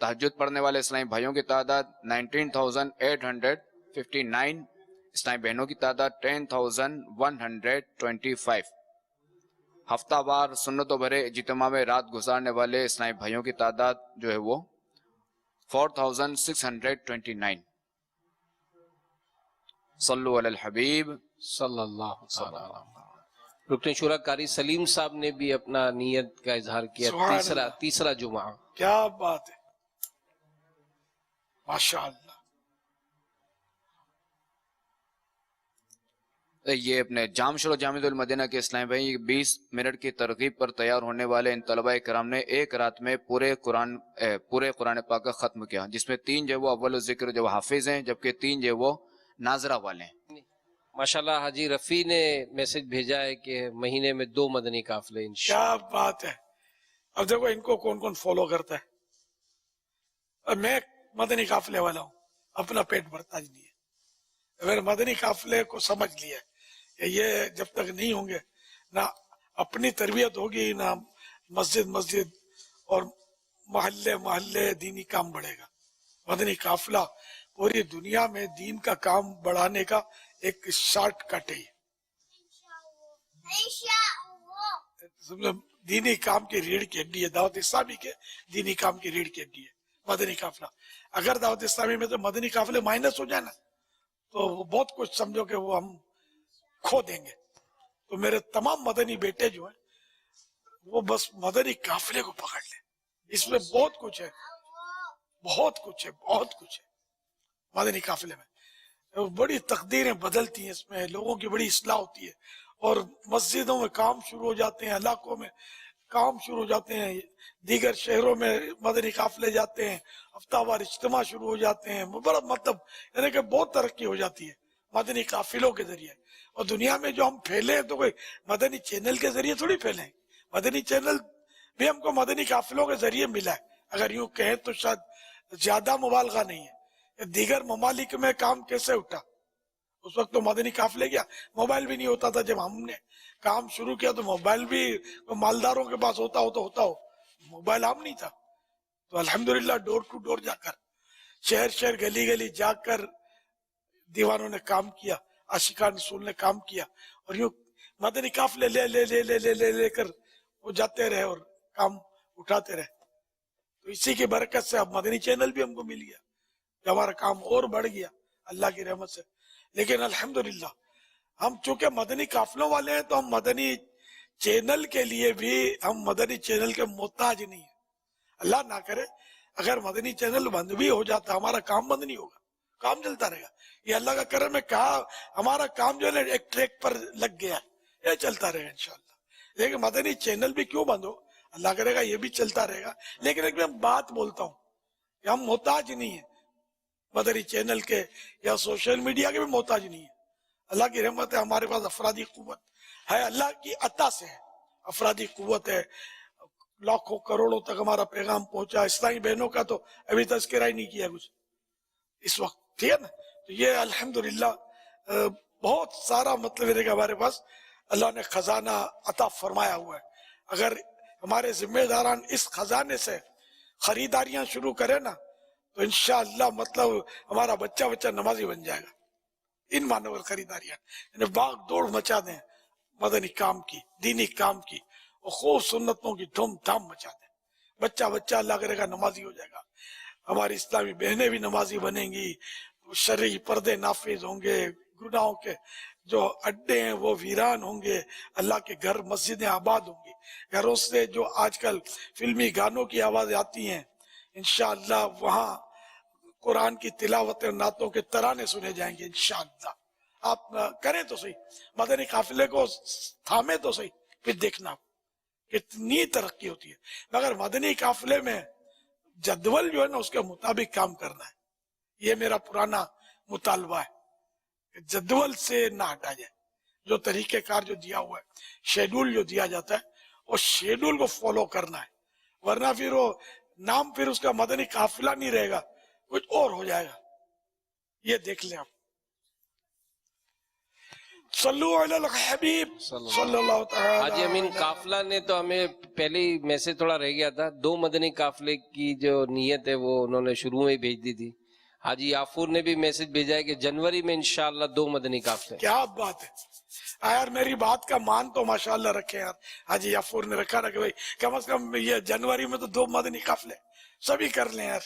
P: تہجد پڑھنے والے اسلامی بھائیوں کی تعداد 19,859، اسلامی بہنوں کی تعداد 10,125۔ ہفتہ وار سنتوں بھرے اجتماع میں رات گزارنے والے اسلامی بھائیوں کی تعداد جو ہے وہ 4629. صلو علی الحبیب
L: صلی اللہ علیہ وسلم۔ رکن شورا قاری سلیم صاحب نے بھی اپنا نیت کا اظہار کیا، تیسرا جمعہ۔
C: کیا بات ہے، ماشاءاللہ۔
P: یہ اپنے جام شروع جامعۃ المدینہ کے اسلامی بھائی 20 منٹ کی ترغیب پر تیار ہونے والے ان طلباء کرام نے ایک رات میں پورے قرآن پاک کا ختم کیا، جس میں 3 جو وہ اول ذکر جو حافظ ہیں، جبکہ 3 جو وہ ناظرہ والے ہیں۔
L: ماشاءاللہ حاجی رفیع نے میسج بھیجا ہے کہ مہینے میں 2 مدنی قافلے انشاءاللہ۔
C: کیا بات ہے۔ اب دیکھو ان کو کون کون فالو کرتا ہے۔ اب میں مدنی قافلے والا ہوں، اپنا پیٹ بھرتا ہی نہیں ہے۔ اگر مدنی قافلے کو سمجھ لیا کہ یہ جب تک نہیں ہوں گے، نہ اپنی تربیت ہوگی، نہ مسجد اور محلے دینی کام بڑھے گا۔ مدنی قافلہ پوری دنیا میں دین کا کام بڑھانے کا ایک شارٹ کٹ ہے۔ دینی کام کی ریڑھ کی ہڈی ہے، دعوت اسلامی کے دینی کام کی ریڑھ کی ہڈی ہے مدنی قافلہ۔ اگر دعوت اسلامی میں تو مدنی قافلے مائنس ہو جائے نا، تو وہ بہت کچھ سمجھو کہ وہ ہم کھو دیں گے۔ تو میرے تمام مدنی بیٹے جو ہیں وہ بس مدنی قافلے کو پکڑ لیں، اس میں بہت کچھ ہے، بہت کچھ ہے مدنی قافلے میں۔ بڑی تقدیریں بدلتی ہیں، اس میں لوگوں کی بڑی اصلاح ہوتی ہے، اور مسجدوں میں کام شروع ہو جاتے ہیں، علاقوں میں کام شروع ہو جاتے ہیں، دیگر شہروں میں مدنی قافلے جاتے ہیں، ہفتہ وار اجتماع شروع ہو جاتے ہیں، بڑا مطلب یعنی کہ بہت ترقی ہو جاتی ہے مدنی قافلوں کے ذریعے۔ اور دنیا میں جو ہم پھیلے ہیں تو کوئی مدنی چینل کے ذریعے تھوڑی پھیلے ہیں، مدنی چینل بھی ہم کو مدنی قافلوں کے ذریعے ملا ہے۔ اگر یوں کہیں تو شاید زیادہ مبالغہ نہیں ہے۔ دیگر ممالک میں کام کیسے اٹھا؟ اس وقت تو مدنی قافلے کیا، موبائل بھی نہیں ہوتا تھا۔ جب ہم نے کام شروع کیا تو موبائل بھی مالداروں کے پاس ہوتا ہو، موبائل عام نہیں تھا۔ تو الحمدللہ ڈور ٹو ڈور جا کر، شہر گلی جا کر دیوانوں نے کام کیا، عاشقان رسول نے کام کیا، اور یوں مدنی قافلے لے کر وہ جاتے رہے اور کام اٹھاتے رہے۔ تو اسی کی برکت سے اب مدنی چینل بھی ہم کو مل گیا، ہمارا کام اور بڑھ گیا اللہ کی رحمت سے۔ لیکن الحمدللہ ہم چونکہ مدنی قافلوں والے ہیں تو ہم مدنی چینل کے لیے بھی ہم مدنی چینل کے محتاج نہیں ہیں۔ اللہ نہ کرے اگر مدنی چینل بند بھی ہو جاتا ہمارا کام بند نہیں ہوگا، کام چلتا رہے گا۔ یہ اللہ کا کرم ہے، کہا ہمارا کام جو ہے ایک ٹریک پر لگ گیا، یہ چلتا رہے گا انشاءاللہ۔ لیکن مدنی چینل بھی کیوں بند ہو، اللہ کرے گا یہ بھی چلتا رہے گا۔ لیکن ایک میں بات بولتا ہوں کہ ہم محتاج نہیں ہیں مدنی چینل کے یا سوشل میڈیا کے بھی محتاج نہیں ہے۔ اللہ کی رحمت ہے، ہمارے پاس افرادی قوت ہے، اللہ کی عطا سے ہے، افرادی قوت ہے، لاکھوں کروڑوں تک ہمارا پیغام پہنچا۔ اسلامی بہنوں کا تو ابھی تذکرہ ہی نہیں کیا کچھ اس وقت، ٹھیک ہے نا۔ تو یہ الحمدللہ بہت سارا مطلب ہے کہ ہمارے پاس اللہ نے خزانہ عطا فرمایا ہوا ہے۔ اگر ہمارے ذمہ داران اس خزانے سے خریداریاں شروع کرے نا تو انشاءاللہ مطلب ہمارا بچہ نمازی بن جائے گا۔ ان مانور خریداریاں یعنی باغ دوڑ مچا دیں مدنی کام کی، دینی کام کی، اور خوب سنتوں کی دھوم دھام مچا دیں۔ بچہ اللہ کرے گا نمازی ہو جائے گا، ہماری اسلامی بہنیں بھی نمازی بنیں گی، شرعی پردے نافذ ہوں گے، گناہوں کے جو اڈے ہیں وہ ویران ہوں گے، اللہ کے گھر مسجدیں آباد ہوں گی۔ گھروں سے جو آج کل فلمی گانوں کی آوازیں آتی ہیں انشاءاللہ وہاں قرآن کی تلاوت اور نعتوں کے ترانے سنے جائیں گے انشاءاللہ۔ آپ کریں تو صحیح، مدنی قافلے کو تھامے تو صحیح، پھر دیکھنا کتنی ترقی ہوتی ہے۔ مگر مدنی قافلے میں جدول جو ہے نا اس کے مطابق کام کرنا ہے، یہ میرا پرانا مطالبہ ہے کہ جدول سے نہ ہٹا جائے۔ جو طریقہ کار جو دیا ہوا ہے، شیڈول جو دیا جاتا ہے، اس شیڈول کو فالو کرنا ہے، ورنہ پھر وہ نام پھر اس کا مدنی قافلہ نہیں رہے گا، کچھ اور ہو جائے گا۔ یہ دیکھ لیں آپ۔ صلو علی الحبیب صلی اللہ تعالی۔
L: حاجی امین قافلہ نے تو ہمیں پہلے ہی میسج تھوڑا رہ گیا تھا، 2 مدنی قافلے کی جو نیت ہے وہ انہوں نے شروع میں ہی بھیج دی تھی۔ حاجی یافور نے بھی میسج بھیجا ہے کہ جنوری میں انشاءاللہ 2 مدنی قافلے۔
C: کیا بات ہے یار، میری بات کا مان تو ماشاءاللہ رکھے یار۔ حاجی یافور نے رکھا نا کہ بھائی کم از کم یہ جنوری میں تو 2 مدنی قافلے سبھی کر لیں یار۔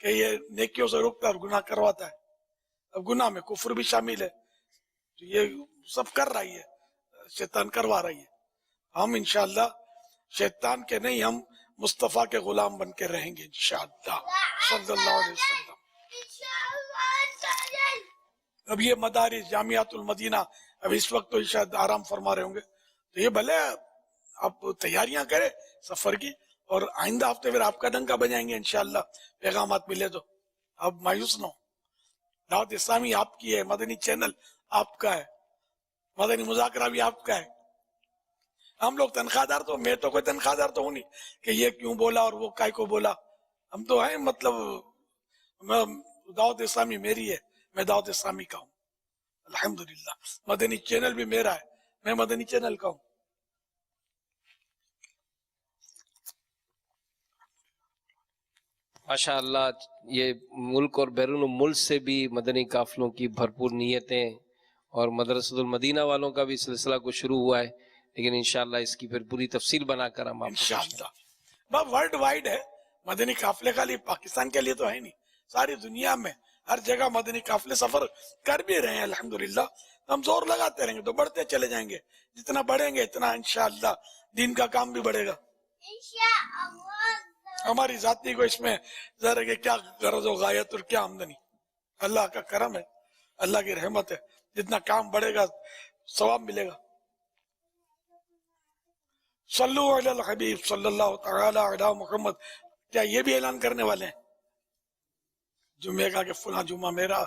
C: کہ یہ نیکیوں سے روکتا ہے اور گناہ کرواتا ہے. اب گناہ میں کفر بھی شامل ہے. تو یہ سب کر رہی ہے, شیطان کروا رہی ہے. ہم انشاءاللہ شیطان کے نہیں, ہم مصطفیٰ کے غلام بن کے رہیں گے انشاءاللہ صلی اللہ علیہ وسلم. اب یہ مدارس جامعات المدینہ اب اس وقت تو شاید آرام فرما رہے ہوں گے, تو یہ بھلے آپ تیاریاں کریں سفر کی, اور آئندہ ہفتے پھر آپ کا ڈنکا بجائیں گے انشاءاللہ پیغامات ملے تو. آپ مایوس نہ ہو, دعوت اسلامی آپ کی ہے, مدنی چینل آپ کا ہے, مدنی مذاکرہ بھی آپ کا ہے. ہم لوگ تنخواہ دار, تو میں تو کوئی تنخواہ دار تو ہوں نہیں کہ یہ کیوں بولا اور وہ کائے کو بولا. ہم تو ہیں مطلب دعوت اسلامی میری ہے, میں دعوت اسلامی کا ہوں الحمدللہ. مدنی چینل بھی میرا ہے, میں مدنی چینل کا ہوں.
L: ماشاء اللہ, یہ ملک اور بیرون ملک سے بھی مدنی قافلوں کی بھرپور نیتیں, اور مدرسۃ المدینہ والوں کا بھی سلسلہ کو شروع ہوا ہے, لیکن انشاءاللہ اس کی پھر پوری تفصیل بنا کر ہم
C: انشاءاللہ ورلڈ وائڈ ہے مدنی قافلے. کا لیے پاکستان کے لیے تو ہے نہیں, ساری دنیا میں ہر جگہ مدنی قافلے سفر کر بھی رہے ہیں الحمدللہ. ہم زور لگاتے رہیں گے تو بڑھتے چلے جائیں گے, جتنا بڑھیں گے اتنا انشاءاللہ دین کا کام بھی بڑھے گا. ہماری ذاتی کو اس میں ذرا کہ کیا غرض و غایت اور کیا آمدنی, اللہ کا کرم ہے, اللہ کی رحمت ہے. جتنا کام بڑھے گا ثواب ملے گا. صلو علی الحبیب صلی اللہ تعالی علی محمد. کیا یہ بھی اعلان کرنے والے ہیں جمعے کا کہ فلاں جمعہ میرا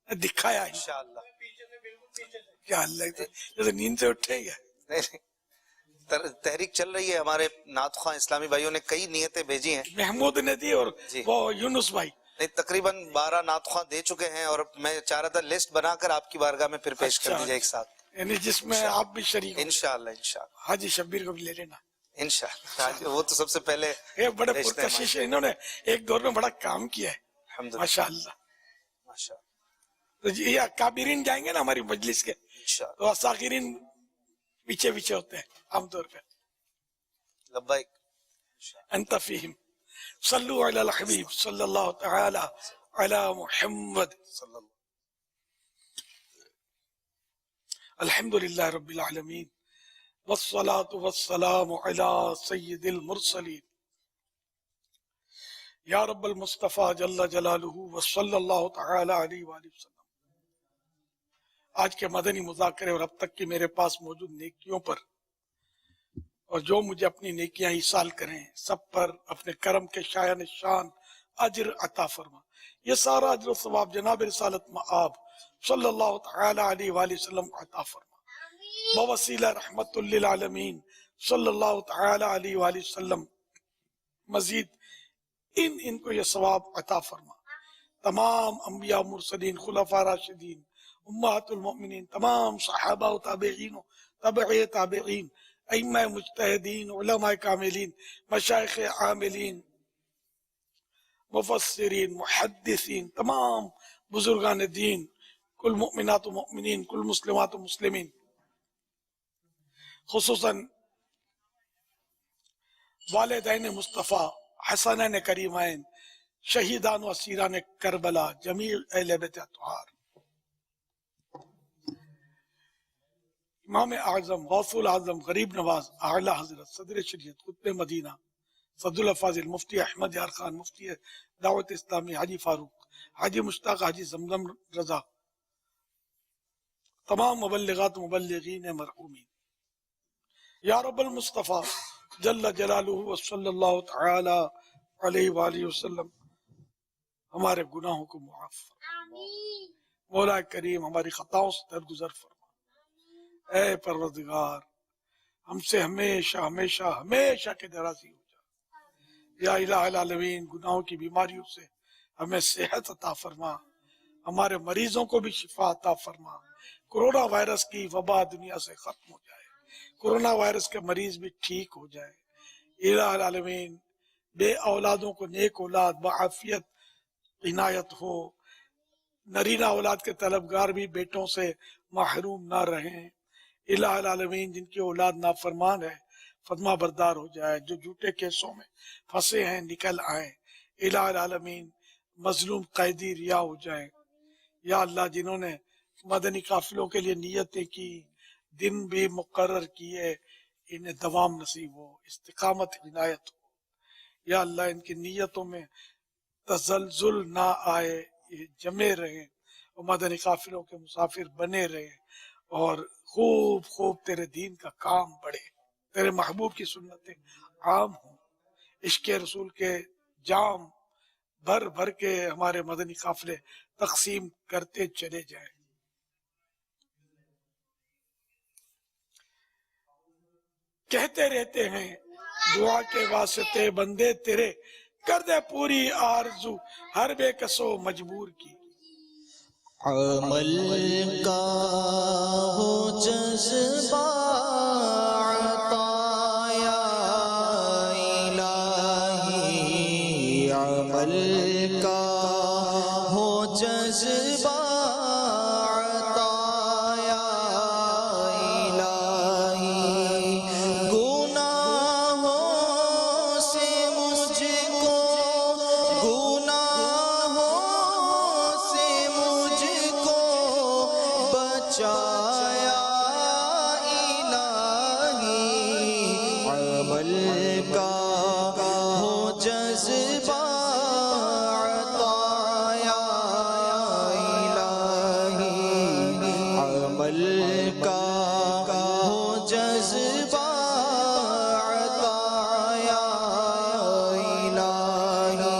C: دکھایا انشاءاللہ؟ کیا اللہ جیسے نیند سے اٹھے گا.
Q: تحریک چل رہی ہے, ہمارے نعت خواہ اسلامی بھائیوں نے کئی نیتیں بھیجی ہیں.
C: محمود نے دی اور وہ یونس بھائی
Q: تقریباً 12 نعت خواہ دے چکے ہیں, اور میں چاہ رہا تھا لسٹ بنا کر آپ کی بارگاہ میں پھر پیش کر دیجیے ایک ساتھ,
C: یعنی جس میں آپ بھی شریک
Q: انشاءاللہ.
C: حاجی شبیر کو بھی لے لینا
Q: انشاءاللہ, وہ تو سب سے پہلے
C: بڑے پرکشش ہے, انہوں نے ایک دور میں بڑا کام کیا ہے ماشاءاللہ. تو یہ اکابرین جائیں گے نا ہماری مجلس کے, تو اساغرین پیچھے پیچھے ہوتے ہیں عام طور پہ.
Q: لبیک
C: انت فیہم. صلو علی الحبیب صلی اللہ تعالی علی محمد. الحمدللہ رب العالمین, والصلاة والسلام علی سید المرسلین, یا رب المصطفیٰ جل جلالہ وصلی اللہ تعالی علیہ وآلہ وسلم. آج کے مدنی مذاکرے اور اب تک کی میرے پاس موجود نیکیوں پر, اور جو مجھے اپنی نیکیاں ایصال کریں, سب پر اپنے کرم کے شایان شان اجر عطا فرما. یہ سارا اجر و ثواب جناب رسالت مآب صلی اللہ تعالی علیہ وآلہ وسلم عطا فرما. بوسیلہ رحمت للعالمین صلی اللہ تعالی علیہ وآلہ وسلم مزید ان کو یہ ثواب عطا فرما. تمام انبیاء مرسلین, خلفاء راشدین, امہات المؤمنین, تمام صحابہ و تابعین و تبع تابعین, ائمہ مجتہدین, علماء کاملین, مشائخ عاملین, مفسرین, محدثین, تمام بزرگان دین, کل مؤمنات و مؤمنین, کل مسلمات و مسلمین, خصوصاً والدین مصطفیٰ, حسنین کریمین, شہیدان و اسیران کربلا, جمیع اہل بیت اطہار. امام اعظم, غوث العظم, غریب نواز, اعلی حضرت صدر شریعت, قطب مدینہ, صد الافاضل, مفتی احمد یار خان, مفتی دعوت اسلامی حاجی فاروق, حاجی مشتاق, حاجی زمزم رضا, تمام مبلغات مبلغین مرحومین. یا رب المصطفیٰ جل جلالہ وصلی اللہ تعالی علیہ وآلہ وسلم ہمارے گناہوں کو معاف فرما. مولا کریم ہماری خطاؤں سے درگزر فرما. اے پروردگار ہم سے ہمیشہ ہمیشہ ہمیشہ کے دراز ہی ہو جا. یا الہ العالمین, گناہوں کی بیماریوں سے ہمیں صحت عطا فرما, ہمارے مریضوں کو بھی شفا عطا فرما. کرونا وائرس کی وبا دنیا سے ختم ہو جائے, کرونا وائرس کے مریض بھی ٹھیک ہو جائے. الہ العالمین بے اولادوں کو نیک اولاد بعافیت عنایت ہو, نرینہ اولاد کے طلبگار بھی بیٹوں سے محروم نہ رہیں. الہ العالمین جن کی اولاد نافرمان ہے فرما بردار ہو جائے, جو جھوٹے کیسوں میں پھنسے ہیں نکل آئیں. الہ العالمین مظلوم قیدی رہا ہو جائیں. یا اللہ جنہوں نے مدنی قافلوں کے لیے نیتیں کی، دن بھی مقرر کیے، انہیں دوام نصیب ہو، استقامت عنایت ہو. یا اللہ ان کی نیتوں میں تزلزل نہ آئے، یہ جمے رہیں اور مدنی قافلوں کے مسافر بنے رہیں اور خوب خوب تیرے دین کا کام بڑھے، تیرے محبوب کی سنتیں عام ہوں، عشق رسول کے جام بھر بھر کے ہمارے مدنی قافلے تقسیم کرتے چلے جائیں. کہتے رہتے ہیں دعا کے واسطے بندے تیرے، کر دے پوری آرزو ہر بے کسو مجبور کی.
B: عمل کا ہو جذبہ عطا یا الہی، عمل کا ہو جذبہ عطا یا الہی، گناہوں سے مجھ کو، گناہوں سے مجھ کو بچایا الہی، عمل کا ہو جذبہ عطا یا الہی، عمل کا ہو جذبہ عطا یا الہی.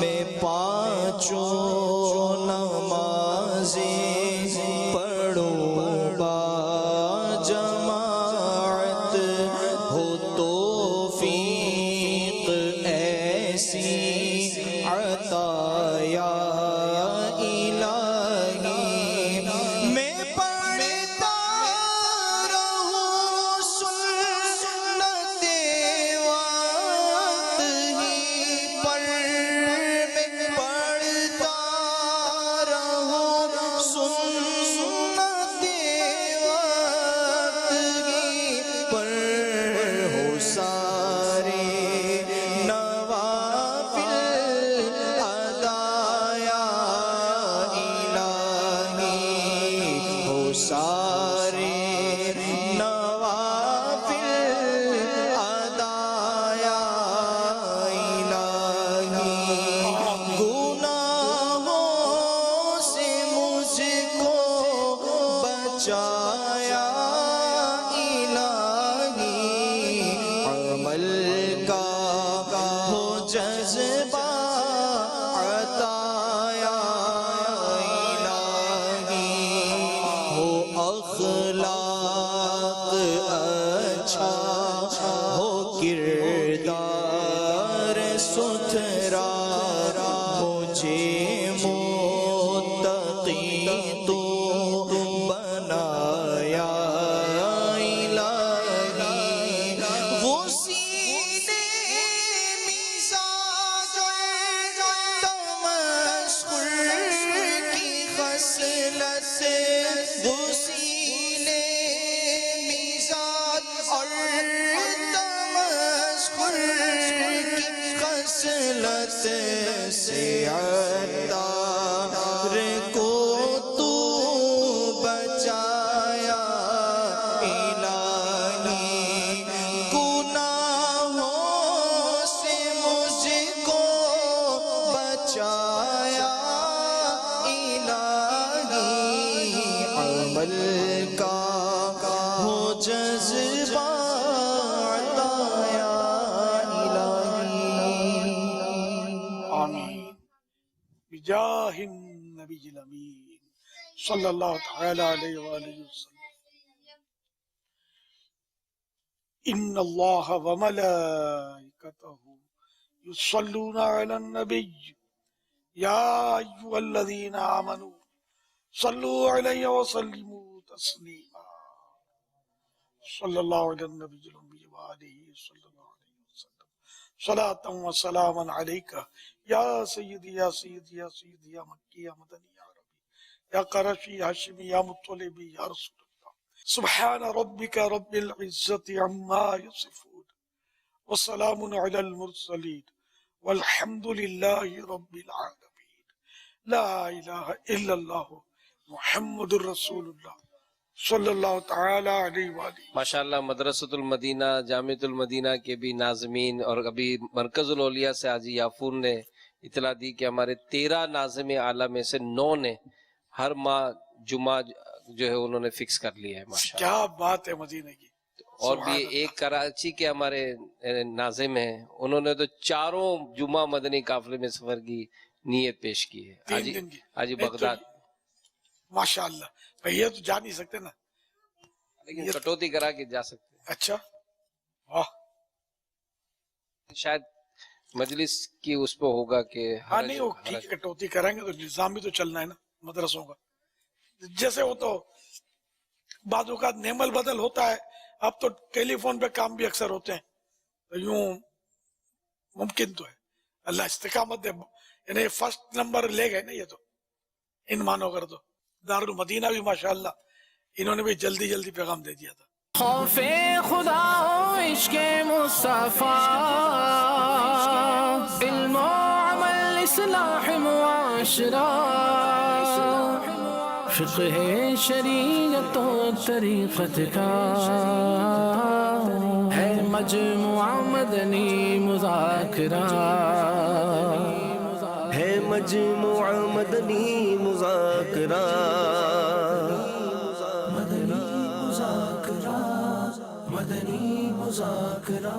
B: میں پانچوں نمازیں پڑھوں با جماعت، ہو توفیق ایسی عطا یا الہی. میں پڑھتا رہوں سنت وقت ہی پر، میں پڑھتا رہوں سنت وقت ہی پر، ہو سارے نوافل ادا یا الہی، ہو سارے نوافل ادا یا الہی، گناہوں سے مجھ کو بچایا الہی، عمل کا ہو جذبہ عطا یا الہی، ہو اخلاق اچھا، ہو کردار ستھرا، مجھے متقی تو بنایا الہی، وہ سینے مزاج تمسخر کی خصلت، وہ سینے مزاج اور تمسخر کی خصلت سے عطار کو تو بچایا الہی، گناہوں سے مجھ کو بچایا الہی، عمل کا ہو جذبہ عطا یا الہی.
C: آمین بجاہ النبی الامین صلی اللہ تعالی علیہ وآلہ وسلم. ان اللہ وملائکتہ یصلون علی النبی یا ایھا الذین آمنوا صلوا علیہ وسلموا تسلیما. صلی اللہ علی النبی الامین وآلہ صلی اللہ علیہ وسلم. صلاۃ و سلاما علیکہ یا سیدی یا سیدی یا سیدی یا مکی یا مدنی یا عربی یا قرشی ہاشمی یا مطلبی یا رسول اللہ. سبحان ربک رب العزت عما یصفون وسلام علی المرسلین والحمد للہ رب العالمین لا الہ الا اللہ محمد الرسول اللہ صلی اللہ تعالی علیہ وآلہ۔
L: ماشاءاللہ مدرسۃ المدینہ جامعۃ المدینہ کے بھی ناظمین اور ابھی مرکز الاولیاء سے حاجی یافور نے اطلاع دی کہ ہمارے 13 ناظم اعلیٰ میں سے 9 نے ہر ماہ جمعہ جو ہے انہوں نے فکس کر لیا ہے ماشاءاللہ۔
C: کیا بات ہے مدینہ کی۔
L: اور بھی ایک کراچی کے ہمارے ناظم ہیں، انہوں نے تو 4 جمعہ مدنی قافلے میں سفر کی نیت پیش کی ہے حاجی بغداد۔
C: ماشاءاللہ بھئی یہ تو جا نہیں سکتے نا،
L: لیکن کٹوتی کرا کے جا سکتے ہیں۔
C: اچھا واہ،
L: شاید مجلس کی اس پہ ہوگا کہ
C: ہاں نہیں وہ کٹوتی کریں گے تو نظام بھی تو چلنا ہے نا مدرسوں کا، جیسے وہ تو بعض اوقات نعمل بدل ہوتا ہے، اب تو ٹیلی فون پہ کام بھی اکثر ہوتے ہیں، تو یوں ممکن تو ہے، اللہ استقامت دے، یعنی فرسٹ نمبر لے گئے نا یہ تو ان مانو کر تو۔ دارالمدینہ بھی ماشاءاللہ انہوں نے بھی جلدی جلدی پیغام دے دیا تھا۔
A: خوف خدا و عشق مصطفیٰ، علم و عمل اصلاح معاشرہ، فقہ شریعت و طریقت کا ہے مجموعہ مدنی مذاکرہ،
B: ہے مجموعہ مدنی مذاکرہ، مدنی مذاکرہ، مدنی مذاکرہ۔